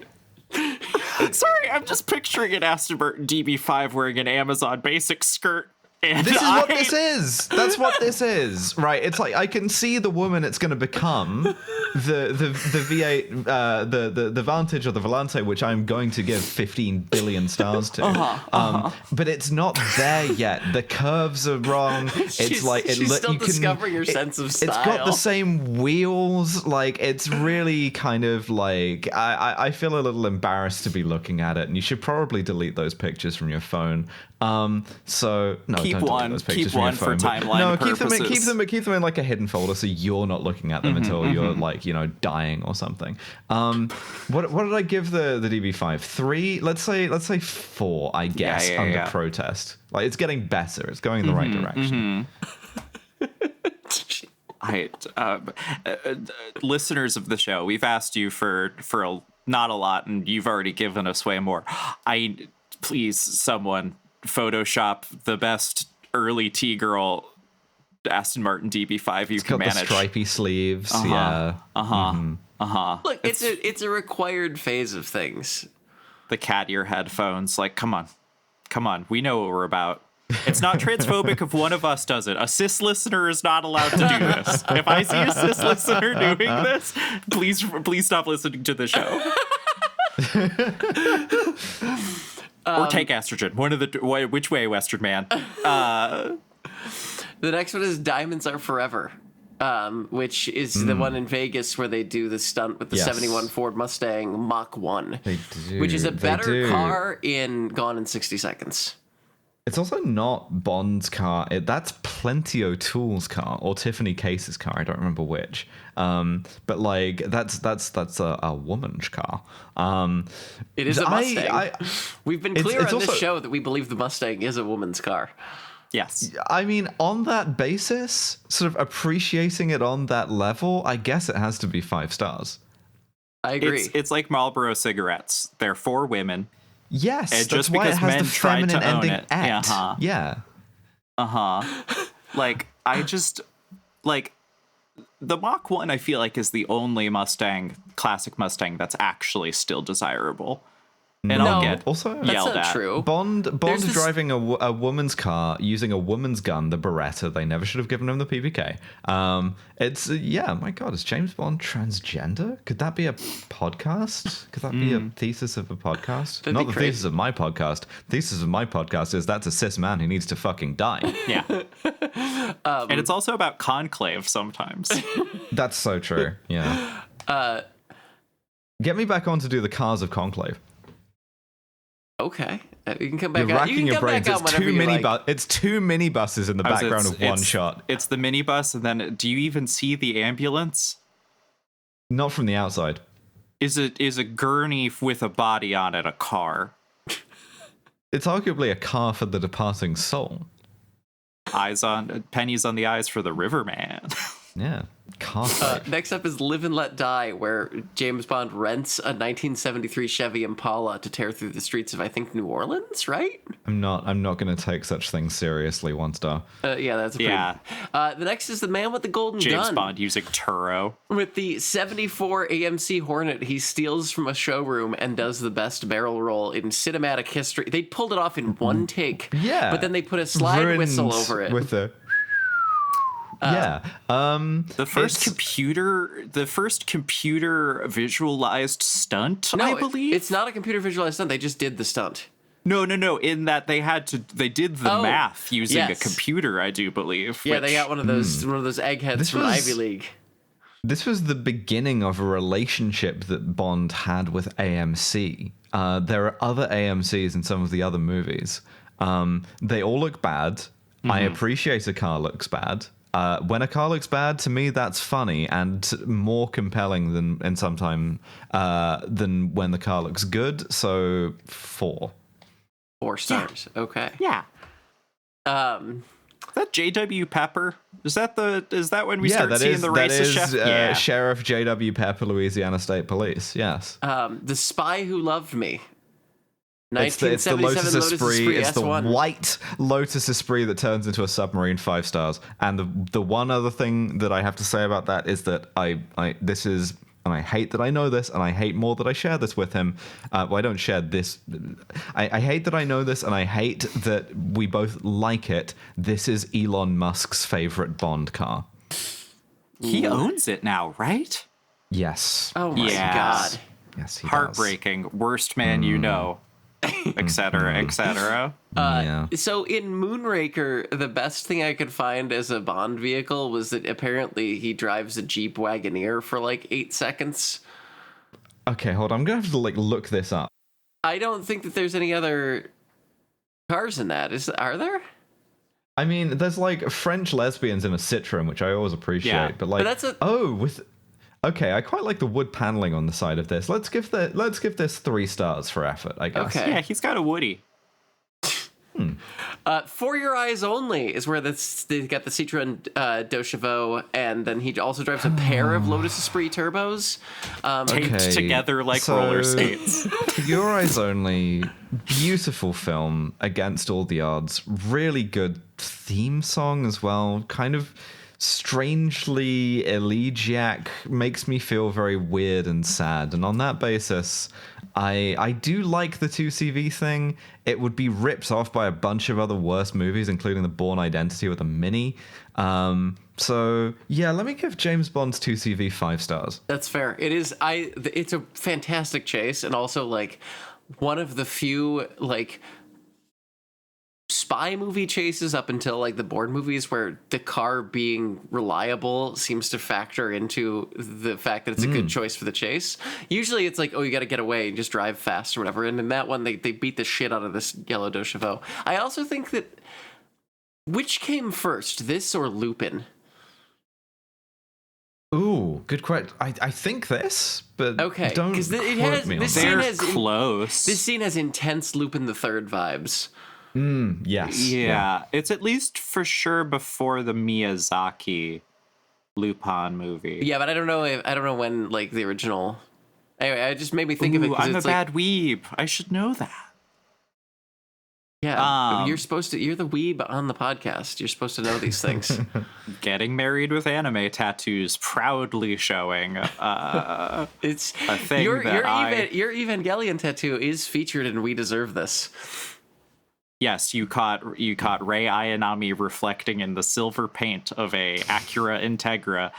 Sorry, I'm just picturing an Aston Martin DB5 wearing an Amazon Basic skirt. And This is what this is. That's what this is, right? It's like I can see the woman it's going to become, the V8, the Vantage or the Volante, which I'm going to give 15 billion stars to. But it's not there yet. The curves are wrong. It's she's still discovering her sense of style. It's got the same wheels. Like it's really kind of like I feel a little embarrassed to be looking at it, and you should probably delete those pictures from your phone. So no, keep don't one, delete those pictures keep from your one for phone. timeline No, purposes. keep them in like a hidden folder, so you're not looking at them until you're like dying or something. What did I give the DB5? 3? Let's say 4. I guess under protest. Like it's getting better. It's going in the right direction. Listeners of the show, we've asked you for not a lot, and you've already given us way more. Please, someone Photoshop the best early T-girl Aston Martin DB5 you can manage. Got the stripy sleeves. Look, It's it's a required phase of things. the cat ear headphones. Like, come on. We know what we're about. It's not transphobic if one of us does it. A cis listener is not allowed to do this. If I see a cis listener doing this, please stop listening to the show. Or take estrogen. One of the which way, Western man? The next one is Diamonds Are Forever, which is the one in Vegas where they do the stunt with the 71 Ford Mustang Mach 1, which is a better car in Gone in 60 Seconds. It's also not Bond's car. That's Plenty O'Toole's car or Tiffany Case's car. I don't remember which. But like that's a woman's car. It is a Mustang. We've been clear on this show that we believe the Mustang is a woman's car. Yes. I mean, on that basis, sort of appreciating it on that level, I guess it has to be 5 stars. I agree. It's like Marlboro cigarettes. They're for women. Yes, and that's just why because it has men the tried feminine to own ending it. at. Yeah. Like, the Mach 1, I feel like, is the only classic Mustang that's actually still desirable. And I'll get also yelled at. That's not true. Bond driving a woman's car using a woman's gun, the Beretta. They never should have given him the PPK. My God, is James Bond transgender? Could that be a podcast? Could that be a thesis of a podcast? That'd Not be the crazy. thesis of my podcast. Thesis of my podcast is that's a cis man who needs to fucking die. Yeah. And it's also about conclave sometimes. That's so true. Yeah. Get me back on to do the Cars of Conclave. Okay, you can come back. You're out. racking You your can come brains. back out It's whenever two you mini like. it's 2 minibuses in the background of one shot. It's the minibus, and then do you even see the ambulance? Not from the outside. Is a gurney with a body on it a car? It's arguably a car for the departing soul. Pennies on the eyes for the Riverman. Yeah. Car fight. Next up is Live and Let Die, where James Bond rents a 1973 Chevy Impala to tear through the streets of, I think, New Orleans, right? I'm not going to take such things seriously. 1 star. Yeah, that's a pretty... Yeah. The next is The Man with the Golden Gun. James Bond using Turo. With the 74 AMC Hornet, he steals from a showroom and does the best barrel roll in cinematic history. They pulled it off in one take. Yeah. But then they put a slide whistle over it. With the The first computer visualized stunt, I believe. It's not a computer visualized stunt. They just did the stunt. No. In that they did the math using a yes. computer, I do believe. Yeah, they got one of those eggheads from Ivy League. This was the beginning of a relationship that Bond had with AMC. There are other AMCs in some of the other movies. They all look bad. I appreciate a car looks bad. When a car looks bad, to me, that's funny and more compelling than when the car looks good. So 4. 4 stars. Yeah. Okay. Yeah. Is that J.W. Pepper? Is that when we start seeing the racist chef? Yeah. Sheriff J.W. Pepper, Louisiana State Police. Yes. The Spy Who Loved Me. It's the Lotus Esprit. It's the S1. white Lotus Esprit that turns into a submarine. 5 stars. And the one other thing that I have to say about that is that I hate that I know this, and I hate more that I share this with him. Well, I don't share this. I hate that I know this, and I hate that we both like it. This is Elon Musk's favorite Bond car. He owns it now, right? Yes. Oh my God. Yes, he Heartbreaking. Worst man you know. Etc. Etc. So in Moonraker, the best thing I could find as a Bond vehicle was that apparently he drives a Jeep Wagoneer for like 8 seconds. Okay, hold on. I'm gonna have to look this up. I don't think that there's any other cars in that. Are there? I mean, there's like French lesbians in a Citroen, which I always appreciate. Yeah. But like, But that's okay, I quite like the wood paneling on the side of this. Let's give this 3 stars for effort, I guess. Okay. Yeah, he's got a Woody. For Your Eyes Only is where they got the Citroen Deux and then he also drives a pair of Lotus Esprit turbos. Taped together like roller skates. For Your Eyes Only, beautiful film against all the odds. Really good theme song as well. Kind of strangely elegiac, makes me feel very weird and sad. And on that basis, I do like the 2CV thing. It would be ripped off by a bunch of other worse movies, including The Bourne Identity with a Mini. So yeah, let me give James Bond's 2CV 5 stars. That's fair. It is. It's a fantastic chase, and also like one of the few like spy movie chases up until like the Bourne movies where the car being reliable seems to factor into the fact that it's a good choice for the chase. Usually it's like, oh, you got to get away and just drive fast or whatever. And in that one, they beat the shit out of this yellow Deux Chevaux. I also think that, which came first, this or Lupin? Ooh, good question. I think this, but okay, don't because They're close. This scene has intense Lupin the Third vibes. Yes. Yeah, it's at least for sure before the Miyazaki Lupin movie. Yeah, but I don't know when like the original. Anyway, it just made me think of it. I'm a it's bad weeb. I should know that. Yeah, you're the weeb on the podcast. You're supposed to know these things. Getting married with anime tattoos proudly showing. It's a thing your Evangelion tattoo is featured in We Deserve This. Yes, you caught Rei Ayanami reflecting in the silver paint of a Acura Integra,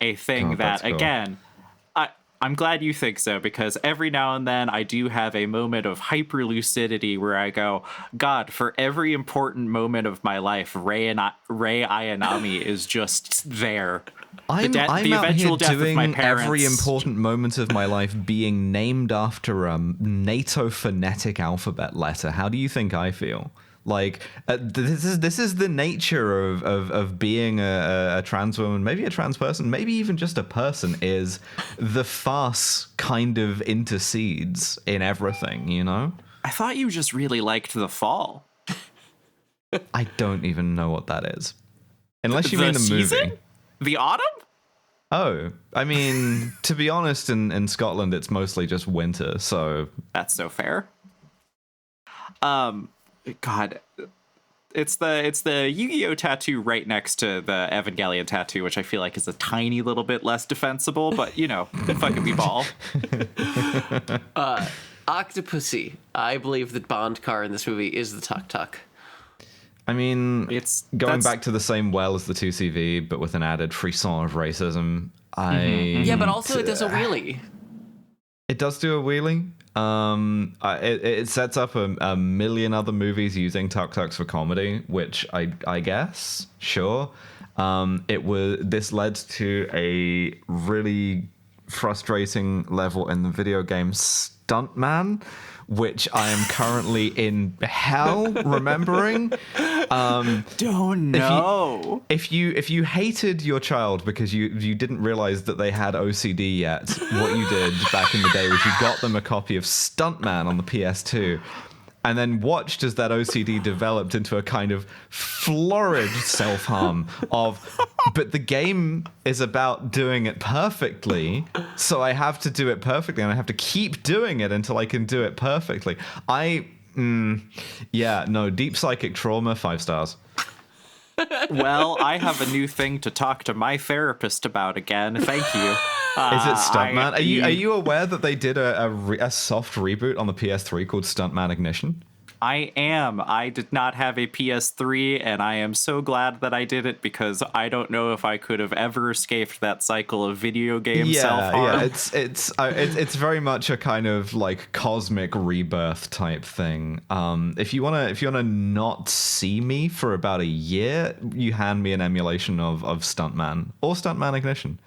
a thing that, cool. Again, I'm glad you think so, because every now and then I do have a moment of hyper lucidity where I go, God, for every important moment of my life, Rei Ayanami is just there. I'm out here doing every important moment of my life being named after a NATO phonetic alphabet letter. How do you think I feel? Like this is the nature of being a trans woman, maybe a trans person, maybe even just a person, is the farce kind of intercedes in everything, you know? I thought you just really liked the fall. I don't even know what that is. Unless you mean the season? movie. The autumn? Oh, I mean, to be honest, in Scotland, it's mostly just winter, so... That's so fair. God, it's the Yu-Gi-Oh tattoo right next to the Evangelion tattoo, which I feel like is a tiny little bit less defensible, but, you know, fucking me ball. Octopussy. I believe the Bond car in this movie is the Tuk Tuk. I mean, it's going back to the same well as the 2CV, but with an added frisson of racism. Yeah, but also it does a wheelie. It does do a wheelie. It sets up a million other movies using tuk-tuks for comedy, which I guess, sure. This led to a really frustrating level in the video game Stuntman, which I am currently in hell remembering. Don't know. If you hated your child because you didn't realize that they had OCD yet, what you did back in the day was you got them a copy of Stuntman on the PS2 and then watched as that OCD developed into a kind of florid self-harm but the game is about doing it perfectly, so I have to do it perfectly and I have to keep doing it until I can do it perfectly. Deep psychic trauma, 5 stars. Well, I have a new thing to talk to my therapist about again. Thank you. Is it Stuntman? Are you aware that they did a soft reboot on the PS3 called Stuntman Ignition? I am. I did not have a PS3, and I am so glad that I did it, because I don't know if I could have ever escaped that cycle of video game self-harm. Yeah, it's very much a kind of like cosmic rebirth type thing. If you wanna not see me for about a year, you hand me an emulation of Stuntman or Stuntman Ignition.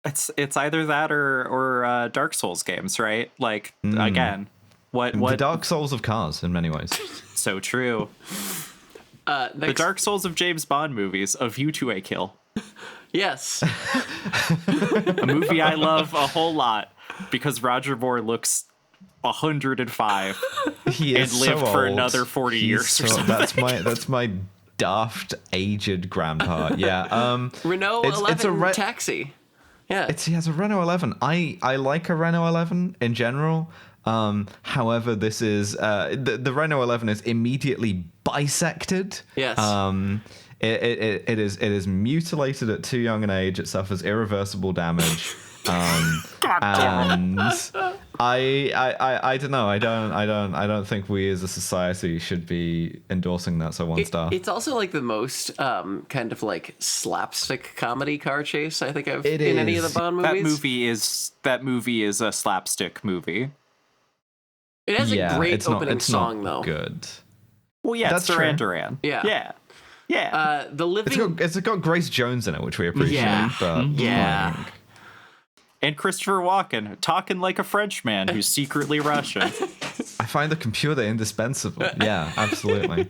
It's either that or Dark Souls games, right? Like again. The Dark Souls of cars in many ways. So true. The Dark Souls of James Bond movies, A View to a Kill. Yes. A movie I love a whole lot because Roger Moore looks 105 he is and lived so for old. Another 40 years or something. That's my daft aged grandpa. Yeah. Renault 11 Taxi. Yeah. He has a Renault 11. I like a Renault 11 in general. However, this is the Renault 11 is immediately bisected. Yes. It is mutilated at too young an age. It suffers irreversible damage. And I don't know. I don't think we as a society should be endorsing that. So 1 star. It's also like the most kind of like slapstick comedy car chase I think I've in any of the Bond movies. That movie is a slapstick movie. It has a great it's opening it's song, not though. good. Well, yeah, That's it's Duran true. Duran. Yeah. Yeah. The living. It's got Grace Jones in it, which we appreciate. Yeah. But Yeah. like, And Christopher Walken, talking like a Frenchman who's secretly Russian. I find the computer indispensable. Yeah, absolutely.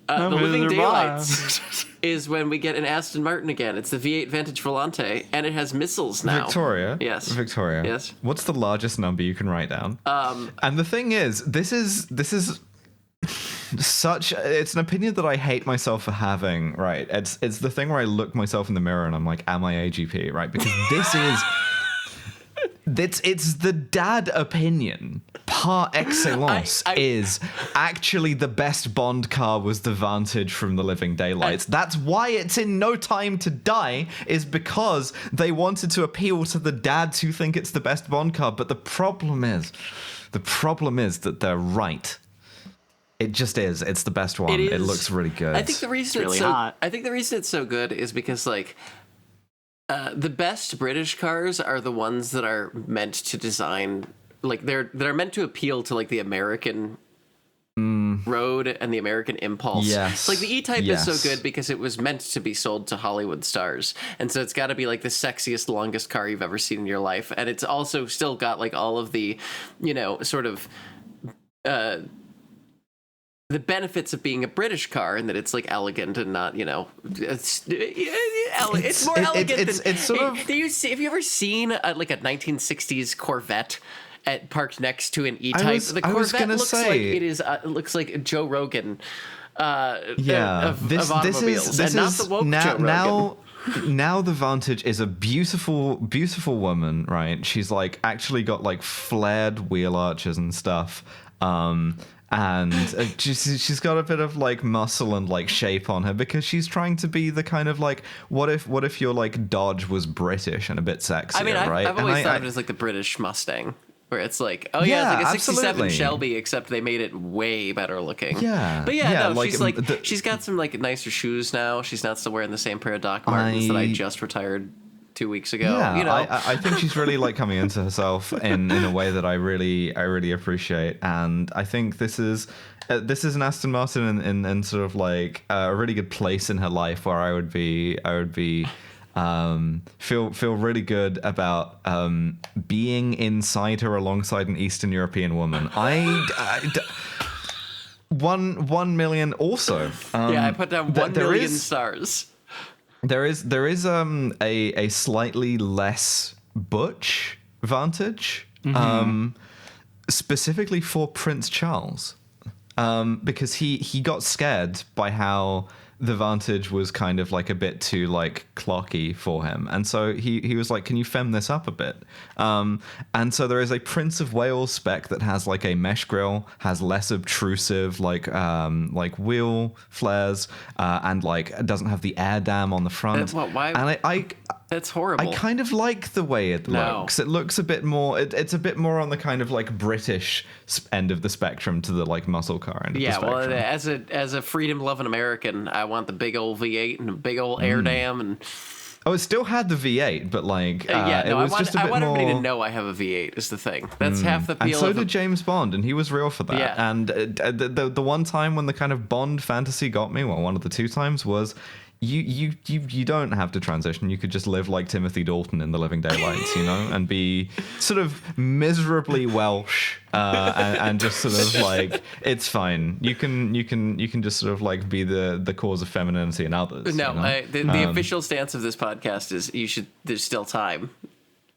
The Living Daylights is when we get an Aston Martin again. It's the V8 Vantage Volante, and it has missiles now. Victoria. Yes. Victoria. Yes. What's the largest number you can write down? And the thing is, this is such. It's an opinion that I hate myself for having. Right. It's the thing where I look myself in the mirror and I'm like, am I AGP? Right. Because this is. It's the dad opinion par excellence. Is actually the best Bond car was the Vantage from the Living Daylights. That's why it's in No Time to Die, is because they wanted to appeal to the dads who think it's the best Bond car. But the problem is that they're right. It just is. It's the best one. It looks really good. I think the reason It's really hot. I think the reason it's so good is because like. The best British cars are the ones that are meant to design, like they're meant to appeal to like the American road and the American impulse. Yes. Like the E-Type Yes. is so good because it was meant to be sold to Hollywood stars, and so it's got to be like the sexiest, longest car you've ever seen in your life, and it's also still got like all of the, sort of. The benefits of being a British car, and that it's like elegant and not, it's more elegant than. It's sort of. Have you ever seen like a 1960s Corvette parked next to an E-Type? The Corvette looks like it is. It looks like Joe Rogan. Of automobiles, and not the woke Joe Rogan. Now the Vantage is a beautiful, beautiful woman, right? She's like actually got like flared wheel arches and stuff. And she's got a bit of like muscle and like shape on her because she's trying to be the kind of like what if your like Dodge was British and a bit sexier, I mean, right? I've always thought of it as like the British Mustang, where it's like, it's like a 67 absolutely. Shelby, except they made it way better looking. Yeah, but she's like she's got some like nicer shoes now. She's not still wearing the same pair of Doc Martens that I just retired 2 weeks ago. Yeah, I think she's really like coming into herself in a way that I really appreciate, and I think this is an Aston Martin in sort of like a really good place in her life where I would be feel really good about being inside her alongside an Eastern European woman. 1 million also. I put down 1 million stars. There is a slightly less butch Vantage, specifically for Prince Charles, because he got scared by how the Vantage was kind of like a bit too like clocky for him, and so he was like, can you femme this up a bit? And so there is a Prince of Wales spec that has like a mesh grille, has less obtrusive like wheel flares, and like doesn't have the air dam on the front. Why? And I that's horrible. I kind of like the way it looks. It looks a bit more. It's a bit more on the kind of like British end of the spectrum to the like muscle car end of the spectrum. Well, as a freedom-loving American, I want the big old V8 and a big old air dam and. Oh, it still had the V8, but like I just a bit want more. everybody to know I have a V8 is the thing. That's half the appeal. And so did James Bond, and he was real for that. Yeah. And the one time when the kind of Bond fantasy got me, well, one of the two times was. You don't have to transition. You could just live like Timothy Dalton in The Living Daylights, and be sort of miserably Welsh, and just sort of like it's fine. You can just sort of like be the cause of femininity in others. No, the official stance of this podcast is there's still time.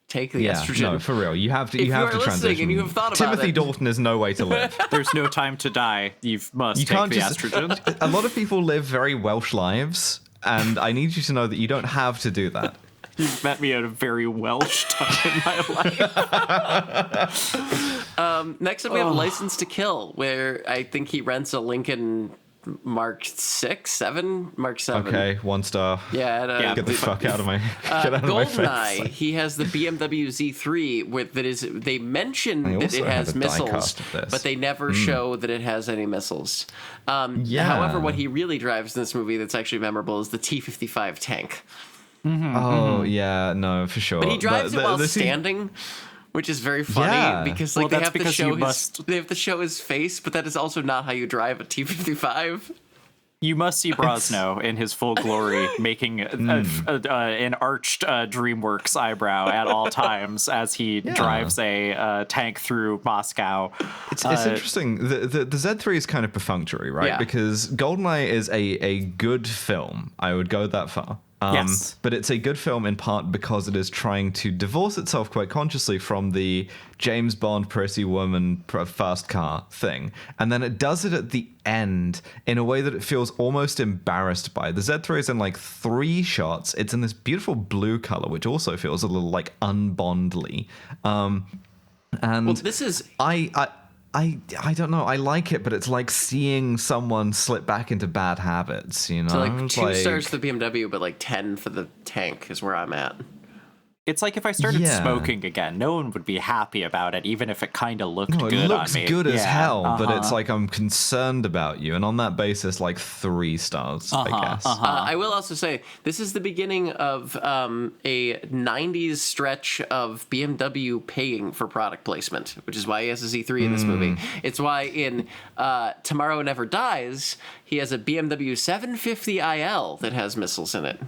Take the estrogen. No, for real. You have to. If you have are to transition. And you have thought about Timothy Dalton is no way to live. There's no time to die. You must take the estrogen. A lot of people live very Welsh lives, and I need you to know that you don't have to do that. You've met me at a very Welsh time in my life. Next up, we have License to Kill, where I think he rents a Lincoln Mark 7. Okay, 1 star. Yeah, get the fuck out of my get out of my face. GoldenEye, he has the BMW Z3 they mention that it has missiles, but they never show that it has any missiles. However, what he really drives in this movie that's actually memorable is the T-55 tank. Oh yeah, no, for sure. But he drives it while standing, which is very funny because like Well, that's because they have to show his face, but that is also not how you drive a T-55. You must see Brosno in his full glory, making an arched DreamWorks eyebrow at all times as he drives a tank through Moscow. It's interesting. The Z3 is kind of perfunctory, right? Yeah. Because GoldenEye is a good film. I would go that far. Yes. But it's a good film in part because it is trying to divorce itself quite consciously from the James Bond, Pretty Woman, fast car thing. And then it does it at the end in a way that it feels almost embarrassed by. The Z3 is in like 3 shots. It's in this beautiful blue color, which also feels a little like unbondly. And Well, this is I don't know. I like it, but it's like seeing someone slip back into bad habits, you know? so like It's 2 stars for the BMW, but like 10 for the tank is where I'm at. It's like if I started Yeah. smoking again, no one would be happy about it, even if it kind of looked No, good it looks on me. good as Yeah, hell, but it's like I'm concerned about you, and on that basis, like 3 stars, I guess. I will also say this is the beginning of a 90s stretch of BMW paying for product placement, which is why he has a Z3 in this movie. It's why in Tomorrow Never Dies, he has a BMW 750iL that has missiles in it.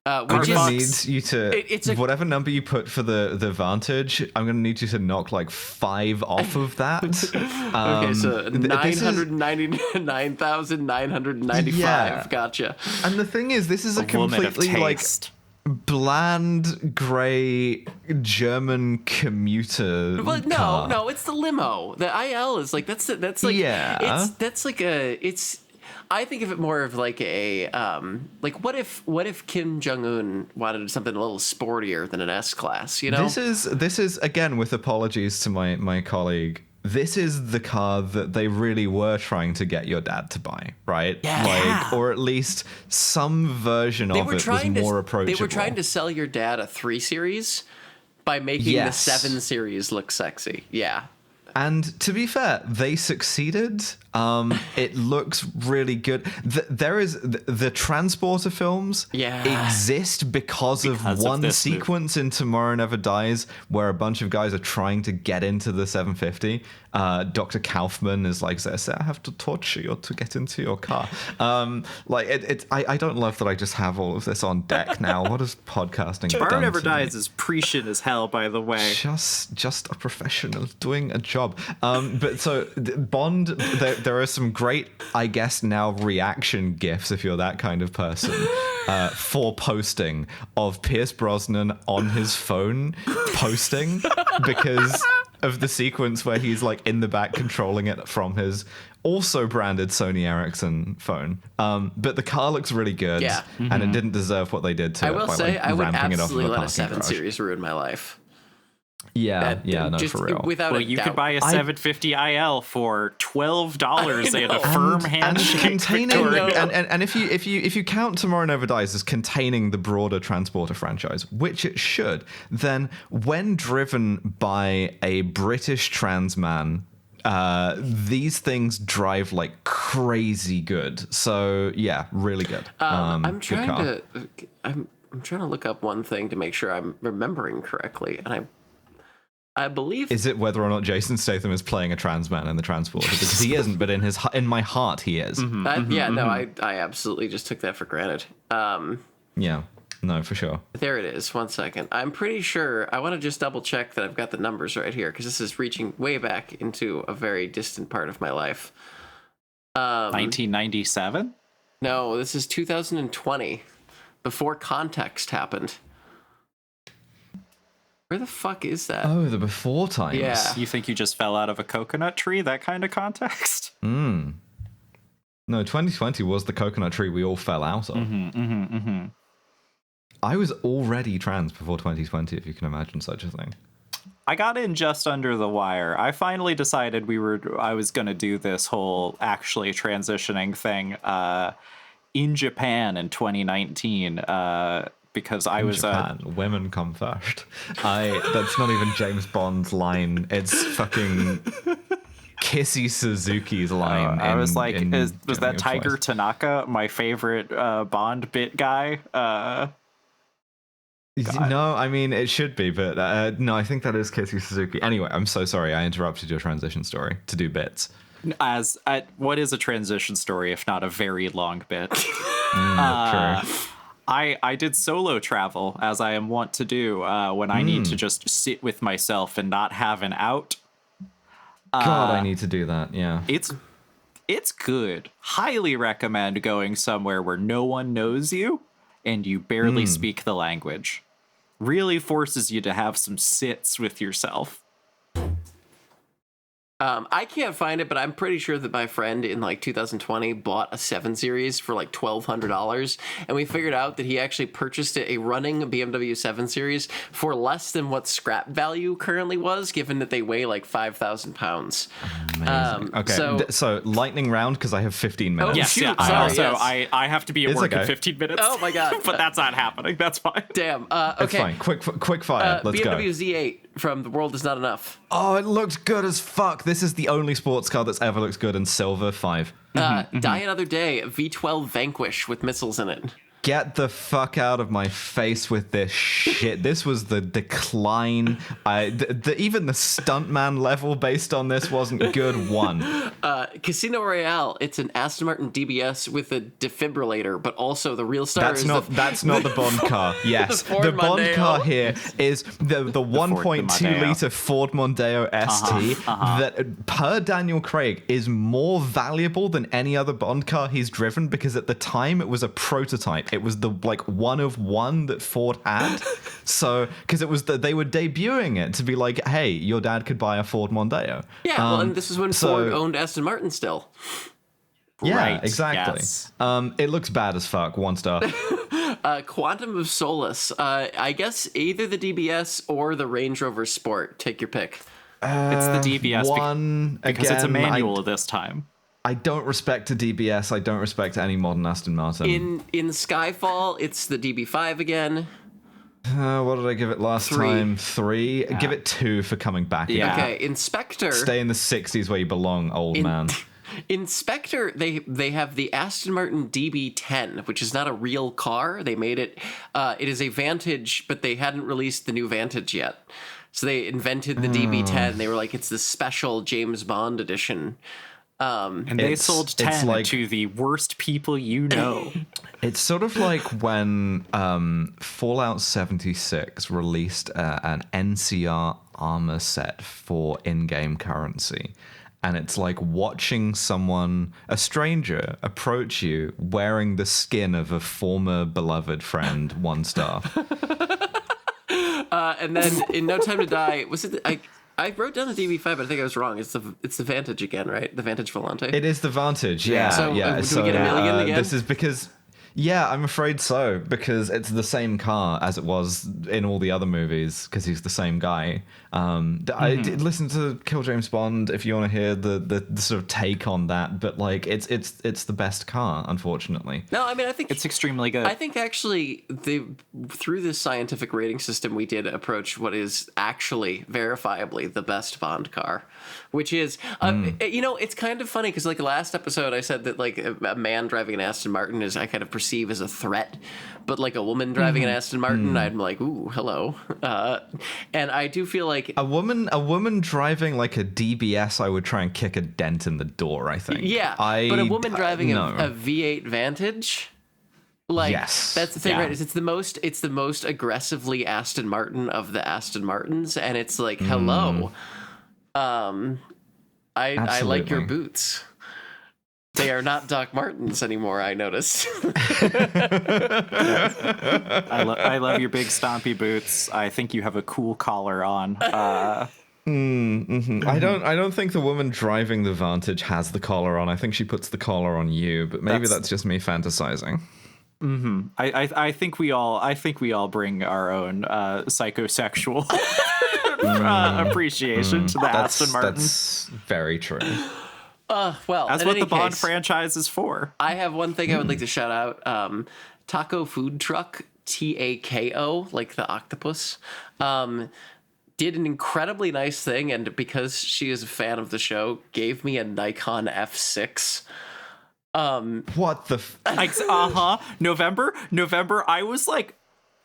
I'm Which gonna is, need you to whatever number you put for the Vantage. I'm gonna need you to knock like 5 off of that. okay, so 999,995. Yeah. Gotcha. And the thing is, this is a woman of completely like taste. bland gray German commuter. But car. no, it's the limo. The IL is like that's like Yeah. it's. I think of it more of like a like what if Kim Jong-un wanted something a little sportier than an S-Class, you know? This is again, with apologies to my colleague. This is the car that they really were trying to get your dad to buy, right? Yeah. Like, or at least some version of it was more approachable. They were trying to sell your dad a 3 Series by making the 7 Series look sexy. Yeah. And to be fair, they succeeded. It looks really good. There is the Transporter films exist because of one this sequence in Tomorrow Never Dies where a bunch of guys are trying to get into the 750. Dr. Kaufman is like, I have to torture you to get into your car. I don't love that I just have all of this on deck now. What is podcasting? Tomorrow Never Dies is prescient as hell, by the way. Just a professional doing a job. But so Bond, there are some great, I guess now, reaction gifs if you're that kind of person for posting of Pierce Brosnan on his phone posting because of the sequence where he's like in the back controlling it from his also branded Sony Ericsson phone. But the car looks really good, and it didn't deserve what they did to I it will by say like I would ramping it off of absolutely a let a parking 7 garage. Series ruin my life. No, Just for real. Without Well, a you doubt. could buy a 750 IL for $12 and a firm handshake. containing Victoria. and if you count Tomorrow Never Dies as containing the broader Transporter franchise, which it should, then when driven by a British trans man, these things drive like crazy good. So yeah, really good. I'm good car. I'm trying to look up one thing to make sure I'm remembering correctly, and I believe Is it whether or not Jason Statham is playing a trans man in the Transporter? Because he isn't, but in my heart he is. I absolutely just took that for granted. Yeah, no, for sure. There it is. 1 second. I'm pretty sure. I want to just double check that I've got the numbers right here because this is reaching way back into a very distant part of my life. 1997? No, this is 2020, before Context happened. Where the fuck is that? Oh, the before times. Yeah. You think you just fell out of a coconut tree? That kind of context? No, 2020 was the coconut tree we all fell out of. I was already trans before 2020, if you can imagine such a thing. I got in just under the wire. I finally decided I was going to do this whole actually transitioning thing in Japan in 2019 because I was Japan, women come first. That's not even James Bond's line. It's fucking Kissy Suzuki's line. I was like, was that Journey of Tiger Twice. Tanaka my favorite Bond bit guy? No, I mean, it should be, but no, I think that is Casey Suzuki. Anyway, I'm so sorry. I interrupted your transition story to do bits. What is a transition story if not a very long bit? True. I did solo travel, as I am wont to do when I need to just sit with myself and not have an out. God, I need to do that, yeah. It's good. Highly recommend going somewhere where no one knows you and you barely speak the language. Really forces you to have some sits with yourself. I can't find it, but I'm pretty sure that my friend in like 2020 bought a 7 Series for like $1,200, and we figured out that he actually purchased a running BMW 7 Series for less than what scrap value currently was, given that they weigh like 5,000 pounds. Amazing. Okay, so lightning round, because I have 15 minutes. Yes, shoot, yeah. sorry, I have to be at work in 15 minutes. Oh my god! But that's not happening. That's fine. Damn. It's Okay. fine. Quick fire. Let's BMW go. Z8 from The World Is Not Enough. Oh, it looked good as fuck. This is the only sports car that's ever looked good in silver 5. Die Another Day, V12 Vanquish with missiles in it. Get the fuck out of my face with this shit. This was the decline. Even the stuntman level based on this wasn't good. Casino Royale, it's an Aston Martin DBS with a defibrillator, but also the real star That's not the Bond car. Yes, the Bond Mondeo. car here is the 1.2 Mondeo. liter Ford Mondeo ST that, per Daniel Craig, is more valuable than any other Bond car he's driven, because at the time it was a prototype. It was the like one of one that Ford had. So because it was they were debuting it to be like, hey, your dad could buy a Ford Mondeo. Yeah, well, and this is when Ford owned Aston Martin still. Yeah, Right, exactly. yes. It looks bad as fuck. 1 star. Quantum of Solace. I guess either the DBS or the Range Rover Sport. Take your pick. It's the DBS because it's a again, manual this time. I don't respect a DBS. I don't respect any modern Aston Martin. In Skyfall, it's the DB5 again. What did I give it last 3. time? 3? Yeah. Give it 2 for coming back. Yeah. Okay, Inspector. Stay in the 60s where you belong, old man. Inspector, they have the Aston Martin DB10, which is not a real car. They made it. It is a Vantage, but they hadn't released the new Vantage yet. So they invented the DB10. They were like, it's the special James Bond edition. And they sold 10 to the worst people you know. It's sort of like when Fallout 76 released an NCR armor set for in-game currency. And it's like watching a stranger, approach you wearing the skin of a former beloved friend. 1 star. And then in No Time to Die, was it? I wrote down the DB5, but I think I was wrong. It's the Vantage again, right? The Vantage Volante. It is the Vantage, yeah. So, yeah. do we get a million again? This is because, yeah, I'm afraid so, because it's the same car as it was in all the other movies, because he's the same guy. I did listen to Kill James Bond if you want to hear the sort of take on that, but like it's the best car, unfortunately. No, I mean, I think It's extremely good. I think actually through this scientific rating system, we did approach what is actually verifiably the best Bond car, which is, it's kind of funny because like last episode I said that like a man driving an Aston Martin I kind of perceive as a threat, but like a woman driving an Aston Martin, I'm like, ooh, hello. And I do feel like a woman driving like a DBS, I would try and kick a dent in the door, I think. Yeah, but a woman driving a V8 Vantage, like, yes, that's the thing, Yeah. right? It's the most aggressively Aston Martin of the Aston Martins, and it's like, hello, I like your Absolutely. boots. They are not Doc Martens anymore, I noticed. I love your big stompy boots. I think you have a cool collar on. I don't think the woman driving the Vantage has the collar on. I think she puts the collar on you, but maybe that's just me fantasizing. I think we all bring our own psychosexual appreciation to the Aston Martin. That's very true. Well, That's in what any the Bond case, franchise is for. I have one thing I would like to shout out. Taco Food Truck, TAKO, like the octopus, did an incredibly nice thing, and because she is a fan of the show, gave me a Nikon F6. What the? November. I was like,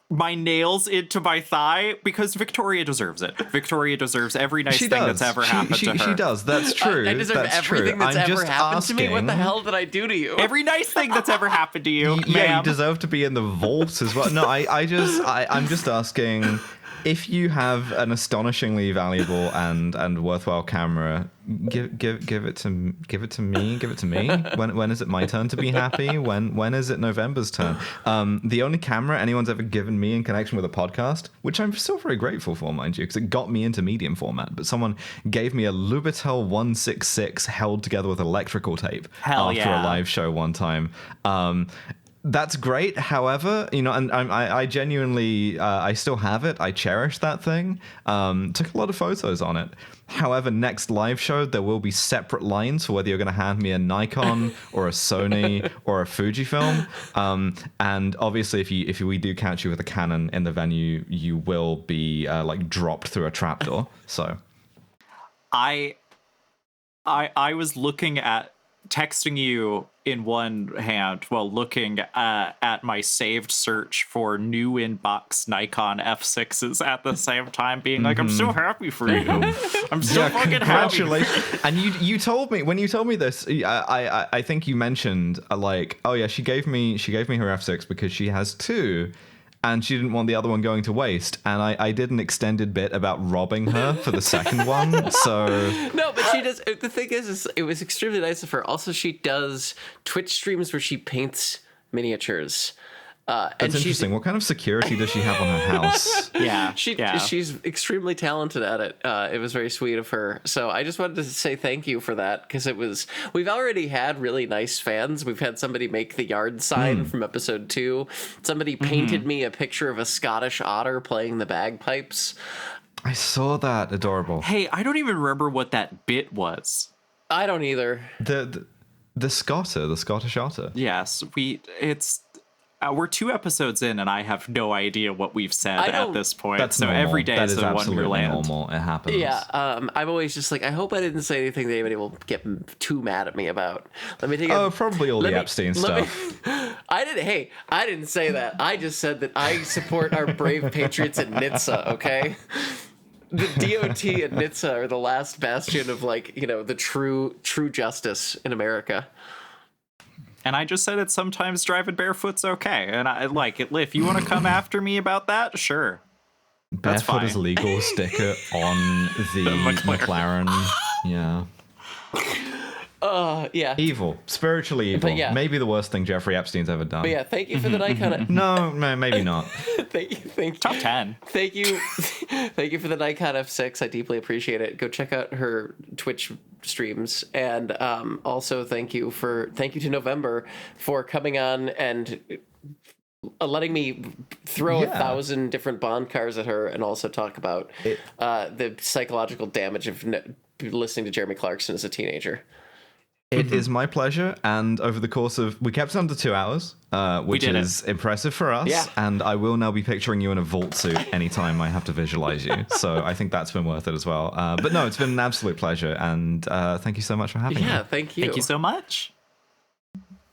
my nails into my thigh because Victoria deserves it. Victoria deserves every nice thing that's ever happened to her. She does. That's true. I deserve that's everything true. that's I'm ever just happened to me. What the asking- hell did I do to you? Every nice thing that's ever happened to you, Yeah, you ma'am. deserve to be in the vault as well. No, I'm just asking if you have an astonishingly valuable and worthwhile camera. Give it to me. Give it to me. When is it my turn to be happy? When is it November's turn? The only camera anyone's ever given me in connection with a podcast, which I'm still very grateful for, mind you, because it got me into medium format. But someone gave me a Lubitel 166 held together with electrical tape Hell after yeah. a live show one time. That's great. However, you know, and I genuinely, I still have it. I cherish that thing. Took a lot of photos on it. However, next live show, there will be separate lines for whether you're going to hand me a Nikon or a Sony or a Fujifilm. And obviously, if we do catch you with a Canon in the venue, you will be like dropped through a trapdoor. So, I was looking at texting you in one hand while looking at my saved search for new inbox Nikon F6s at the same time, being like, I'm so happy for you. I'm so fucking happy. Congratulations. And you told me, when you told me this, I think you mentioned like, oh yeah, she gave me her F6 because she has two and she didn't want the other one going to waste. And I did an extended bit about robbing her for the second one. So No, but she does. The thing is it was extremely nice of her. Also, she does Twitch streams where she paints miniatures. that's and interesting. What kind of security does she have on her house? Yeah, she's extremely talented at it. It was very sweet of her. So I just wanted to say thank you for that, because we've already had really nice fans. We've had somebody make the yard sign from episode 2. Somebody painted me a picture of a Scottish otter playing the bagpipes. I saw that. Adorable. Hey, I don't even remember what that bit was. I don't either. The Scotter, the Scottish otter. Yes, we're 2 episodes in, and I have no idea what we've said at this point. That's so normal. every day That is is a absolutely wonderland. normal. It happens. Yeah, I'm always just like, I hope I didn't say anything that anybody will get too mad at me about. Let me take probably all the Epstein stuff. I didn't say that. I just said that I support our brave patriots in Nizza, okay? The DOT and Nizza are the last bastion of, like, you know, the true justice in America. And I just said that sometimes driving barefoot's okay. And I like it. If you want to come after me about that, sure. That's Barefoot fine. is legal sticker on the McLaren. Yeah. Yeah. Evil. Spiritually evil. But yeah. Maybe the worst thing Jeffrey Epstein's ever done. But yeah, thank you for the Nikon. No, maybe not. Thank you. Top 10. Thank you for the Nikon F6. I deeply appreciate it. Go check out her Twitch streams, and also thank you to November for coming on and letting me throw 1,000 different Bond cars at her, and also talk about the psychological damage of listening to Jeremy Clarkson as a teenager. It is my pleasure, and over the course of... We kept it under 2 hours, which is impressive for us, Yeah. and I will now be picturing you in a vault suit anytime I have to visualize you, so I think that's been worth it as well. But no, it's been an absolute pleasure, and thank you so much for having me. Yeah, thank you. Thank you so much.